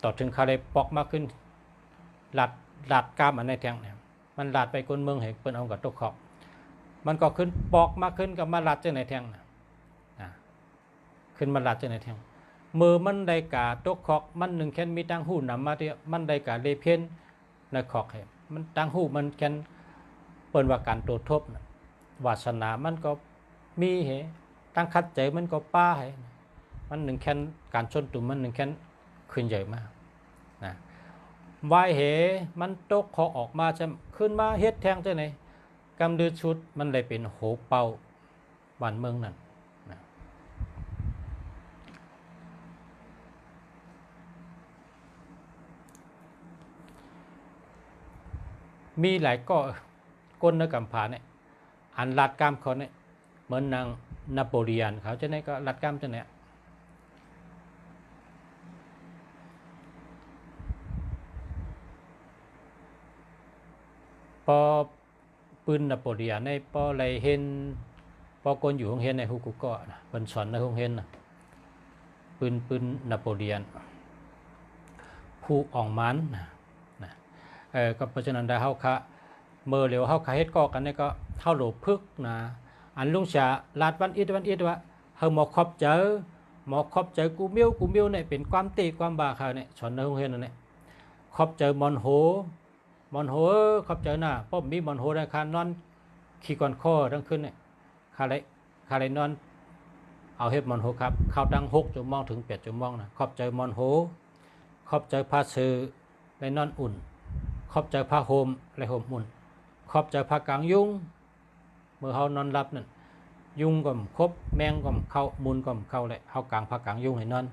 ต่อถึงคาเลยปอกมากขึ้นหลัดกามอันในแทงเนี่ยมันหลัดไปคนเมืองเห็นเปิ้นเอากับตกขอบมันก็ขึ้นปอกมากขึ้นกับมาหลัดเจ้าในแทงขึ้นมาหลัดเจ้าในแทงมือมันได้กาตกขอกมันหนึ่งแค่มีตั้งหูนำมาที่มันได้กาเลเพียนในขอกเห็นมันตั้งหูมันแค่เปิ้นว่าการโตทบวาสนามันก็มีเหตั้งคัดใจมันก็ป้าเหมันหนึ่งแค่การชนตุ่มมันหนึ่งแค่ขึ้นใหญ่มากนะวายเหมันตกคอออกมาจะขึ้นมาเฮ็ดแทงเจ้าไหนกำดือชุดมันเลยเป็นโหเป่าบ้านเมืองนั่นนะ มีหลายก็ก้นในกำผาเนี่ยอันลัดกล้ามเขาเนี่ยเหมือนนางนโปเลียนเขาจะไหนก็ลัดกล้ามจะเนี่ยพอปืนนโปเลียนในพออะไรเห็นพอคนอยู่ห้องเห็นในฮุกุโกะนะเป็นสอนในห้องเห็นนะปืนนโปเลียนผู้อ่องมันนะก็เพราะฉะนั้นได้เฮาคะเมื่อเร็วเฮาคะเฮ็ดก่อกันนี่ก็เฮาโหลพึกนะอันลุงชาลาดวันอิดว่าเฮาหมอครอบเจอกูเมียวเนี่ยเป็นความตีความบาเขาเนี่ยสอนในห้องเห็นนั่นแหละครอบเจอมอนโหครอบเจอหน้าป้อมมีมอนโหได้คานอนขี่ก่อนข้อทั้งขึ้นเนี่ยคาเลยนอนเอาเฮ็ดมอนโหครับเข้าตั้ง6 ชั่วโมงถึง8 ชั่วโมงนะครอบเจอมอนโหครอบเจอผ้าซื้อได้นอนอุ่นครอบเจอผ้าห่มและห่มอุ่นครอบเจอผ้ากางยุงเมื่อเฮานอนหลับนั่นยุงก็ครบแมงก็เข้ามุนก็เข้าเลยเฮากางผ้ากางยุงให้นอน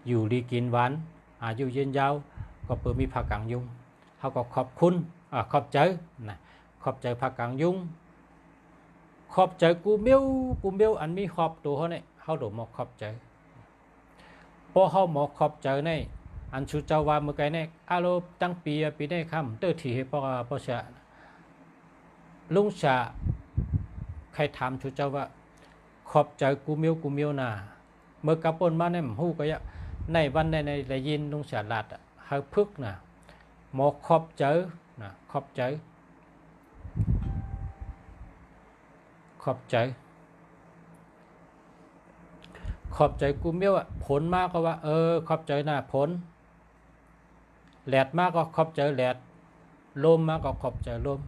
อยู่ดีกินหวานอายุยืนยาวก็เปิดมีผ้ากางยุงเฮาก็ขอบคุณขอบใจนะขอบใจผ้ากางยุงขอบใจกูเมียวอันมีขอบตัวเขาเนี่ยเฮาโดดมาขอบใจพอเฮาหมอขอบใจในอันชูเจ้าว่าเมื่อไกเนี่ยอาโลตั้งปีได้คำเตอที่ให้พ่อชะลุงชาใครถามชูเจ้าว่าขอบใจกูเมียวน่ะเมื่อกระปนมาเนี่ยฮู้ก็ยะในวันในได้ยินลุงชาลาดเฮาพึกน่ะหมอขอบใจนะขอบใจกูเมียวผลมากก็ว่าขอบใจนะผลแหลดมากก็ขอบใจแหลดลมมากก็ขอบใจลม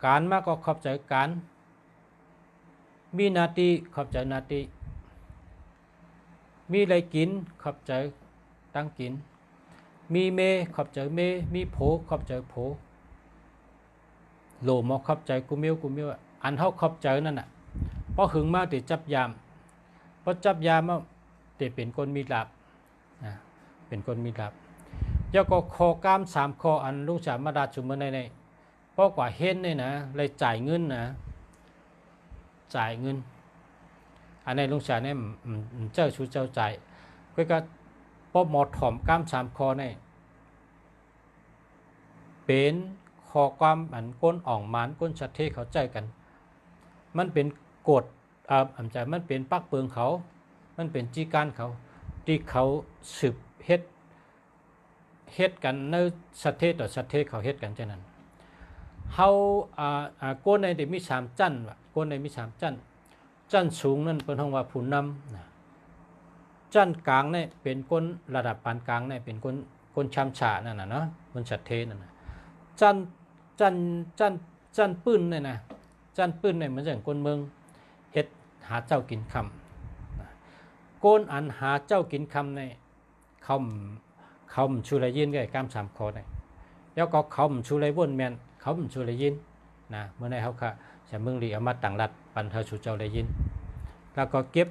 การมากก็ขอบใจการมีนาทีขอบใจนาทีมีอะไรกินขอบใจตั้งกินมีเมขอบใจเมมีโผขอบใจโผโลมขอบใจกูเมียวอันเฮาขอบใจนั่นน่ะพอหึงมาติจับยามพอจับยามมาติเป็นคนมีลาภเป็นคนมีลาภยก็คอกาม3ข้ออันลุงสามมาดาชุมในเพราะกว่าเห็นนี่นะเลยจ่ายเงินนะจ่ายเงินอันในลุงสามเนี่ยเจ้าชูเจ้าจ่ายก็พอหมอถ่อมกาม3ข้อนี่เป็นขอความอันก้นอ่องมานก้นชัดเทเขาใจกันมันเป็นกฎมันเป็นปักเปิงเขามันเป็นจีการเขาที่เขาสืบเฮ็ดกันในชัดเทต่อชัดเทเขาเฮ็ดกันเช่นนั้นเฮาก้นในได้มี3จั่นว่ะก้นในมี3จั่นสูงนั่นเป็นห้องว่าผู้นำนะจั่นกลางเนี่ยเป็นก้นระดับปานกลางเนี่ยเป็นก้นชามฉานั่นน่ะเนาะก้นชัดเทนั่นน่ะจันปื้นเนี่ยนะจันปื้นเนี่ยมันอย่างคนเมืองเฮ็ดหาเจ้ากินคำโกนอันหาเจ้ากินคำในเขาชูไรยินก็กาม3 ข้อเนี่ยแล้วก็เขาชูไรว่นแมนเขาชูไรยินนะเมื่อในเขาค่ะจะเมืองลีเอามาต่างรัฐปันเธอชูเจ้าไรยินแล้วก็เก็บ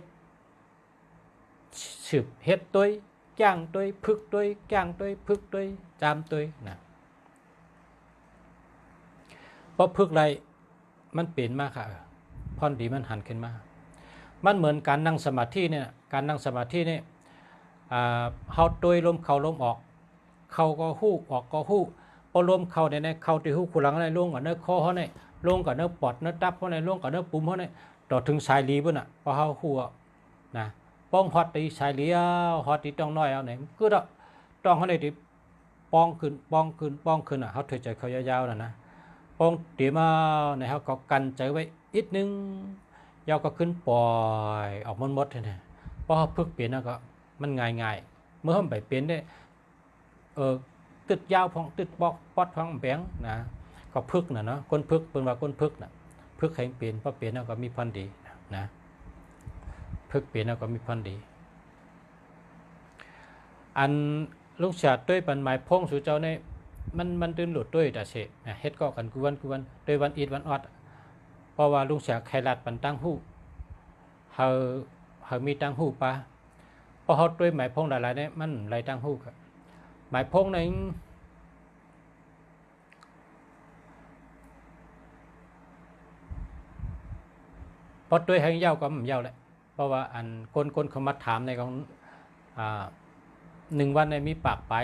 สืบเฮ็ดตัวจ้างตัวพึกตัวจ้างตัวพึกตัวจามตัวนะเพราะพึกไรมันเปลี่ยนมากค่ะพรดีมันหันขึ้นมามันเหมือนการนั่งสมาธิเนี่ยการนั่งสมาธิเนี่ยเฮาตัวลมเข้าลมออกเข้าก็ฮู้ออกก็ฮู้พอลมเข้าเนี่ยเข้าที่ฮู้ขุหลังในลงกับเนื้อคอเขาเนี่ยลงกับเนื้อปอดเนื้อตับเขาเนี่ยลงกับเนื้อปุ่มเขาเนี่ยต่อถึงสายลีบ่น่ะพอเฮาฮู้นะป้องฮอดตีสายลีฮอดตีต้องน้อยเอาไหนคือต้องเขาเนี่ยที่ป้องขึ้นอ่ะเฮาถือใจเขายาวๆน่ะนะปองเดี๋ยวมาในเขาก็กันใจไว้อีกนึงยาวก็ขึ้นปล่อยออกมดเนี่ยพอเขาพึกเปลี่ยนแล้วก็มันง่ายเมื่อเขาไปเปลี่ยนได้ตึดยาวพองตึดบอกปอดพองแบงนะก็พึกนะเนาะคนพึกเป็นว่าคนพึกนะพึกให้เปลี่ยนพอเปลี่ยนแล้วก็มีพันดีนะพึกเปลี่ยนแล้วก็มีพันดีอันลูกชาติด้วยปันหมายพงสู่เจ้าในมันตื่นหลุดด้วยแต่เสเฮ็ดก็กันกูวันด้วยวันอีดวันออดเพราะว่าลุงเสียไขลัดปันตั้งหู้เฮามีตั้งหู้ปะเพราะเฮาด้วยหมายพงหลายๆเนี่ยมันหลายตั้งหู้ครับหมายพงนั้น อด้วยให้เย้าก็มันเย้าแหละเพราะว่าอันคนเขามาถามในของ1 วันในมีปากไป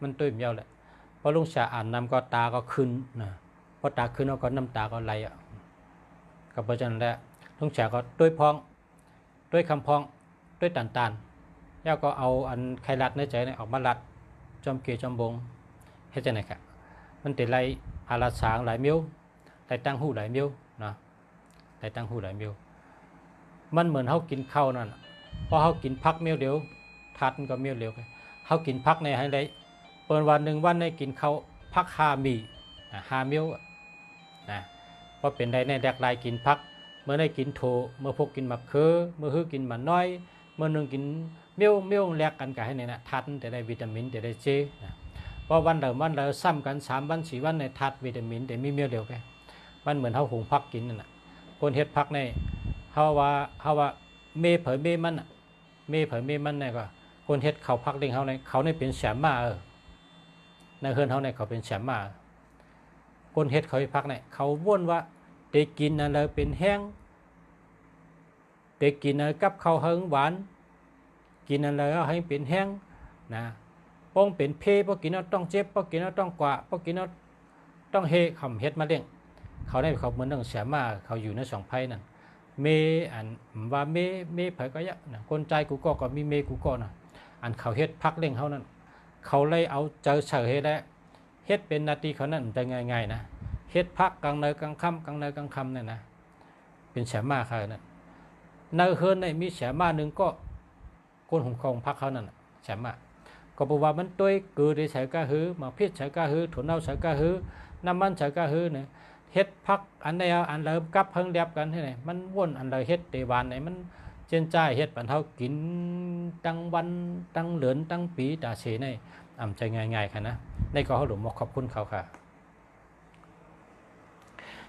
มันตุ้ยมันเย้าแหละพอลุงชาอ่านนำก็ตาก็ขึ้นนะพอตาขึ้นแล้วก็น้ำตาก็ไหลอ่ะก็เพราะฉะนั้นแหละลุงชาก็ด้วยพองด้วยคำพองด้วยตันเย้าก็เอาอันไขรัดในใจเนี่ยออกมาลัดจอมเกจอมบงให้ใจไหนครับมันติดไรอาราสางหลายมิ้วไต่ตั้งหูหลายมิ้วนะไต่ตั้งหูหลายมิ้วมันเหมือนเขากินข้าวนั่นพอเขากินพักมิ้วเดียวทัดก็มิ้วเร็วเขากินพักในให้ไรเปิดวัน1 วันในกินข้าวพัก5 มี5 มิ้วนะเพราะเป็นใดในแดกลายกินพักเมื่อได้กินโถเมื่อพกกินมะเขือเมื่อฮื้อกินมะน้อยเมื่อนึงกินมิ้วแลกกันกับให้เนี่ยนะทัดแต่ได้วิตามินแต่ได้เจนะพอวันเดิมซ้ำกัน3 วัน 4 วันในทัดวิตามินแต่มีเมียวเดียวกันมันเหมือนเขาหุงพักกินนั่นน่ะคนเฮ็ดพักในเขาว่าเมเผยเมมันเมเผยเมมันเนี่ยก็คนเฮ็ดเขาพักเลี้ยงเขาในเป็นแสมมาในเฮือนเขาในเขาเป็นแสมมาคนเฮ็ดเขาพักเนี่ยเขาว่นว่าเด็กกินอะไรเป็นแห้งเด็กกินอะไรกับข้าวเฮิงหวานกินอะไรให้เป็นแห้งนะป้องเป็นเพพอกินแล้วต้องเจ็บพอกินแล้วต้องกว่าพอกินแล้วต้องเฮคำเฮ็ดมาเลี้ยงเขาได้เขาเหมือนตั้งแสมมาเขาอยู่ใน2 ไพ่นั่นเมอันว่าเมเผยก็ยะนะคนใจกูก็มีเมกูก็นะอันเขาเฮ็ดพักเลี้ยงเขานั่นเขาเลยเอาเจอเฉยแล้วเฮ็ดเป็นนาทีเขานั่นแต่ง่ายๆนะเฮ็ดพักกลางเนยกลางค่ำกลางเนยกลางค่ำเนี่ยนะเป็นแสมมาเขานั่นในเฮือนในมีแสมมา1ก็คนหงคงพักเขานั่นแสมมาก็บอกว่ามันตัวกือได้ใช้กะฮือมาพิษใช้กะฮือถั่วเน่าใช้กะฮือน้ำมันใช้กะฮือเนี่ยเฮ็ดพักอันใดอันเริ่มกับเพิ่งเรียบกันที่ไหนมันวนอันใดเฮ็ดเตวานไหนมันเจนใจเฮ็ดปันเท่ากินตั้งวันตั้งเหลือนตั้งปีตาเฉยในอ่ำใจง่ายๆค่ะนะในก็เขาหลุมขอบคุณเขาค่ะ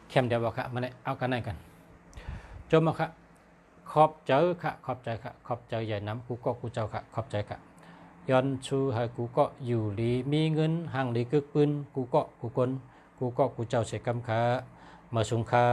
เข้มเดียวบอกค่ะมาเนี่ยเอากันไหนกันจมมาค่ะขอบเจอค่ะขอบใจค่ะขอบใจใหญ่น้ำกูก็กูเจ้าค่ะขอบใจค่ะย้อนชูให้กูก็อยู่ดีมีเงินห่างดีกึกปืนกูก็กูคนกูก็กูเจ้าเสกกำขามาสุงคา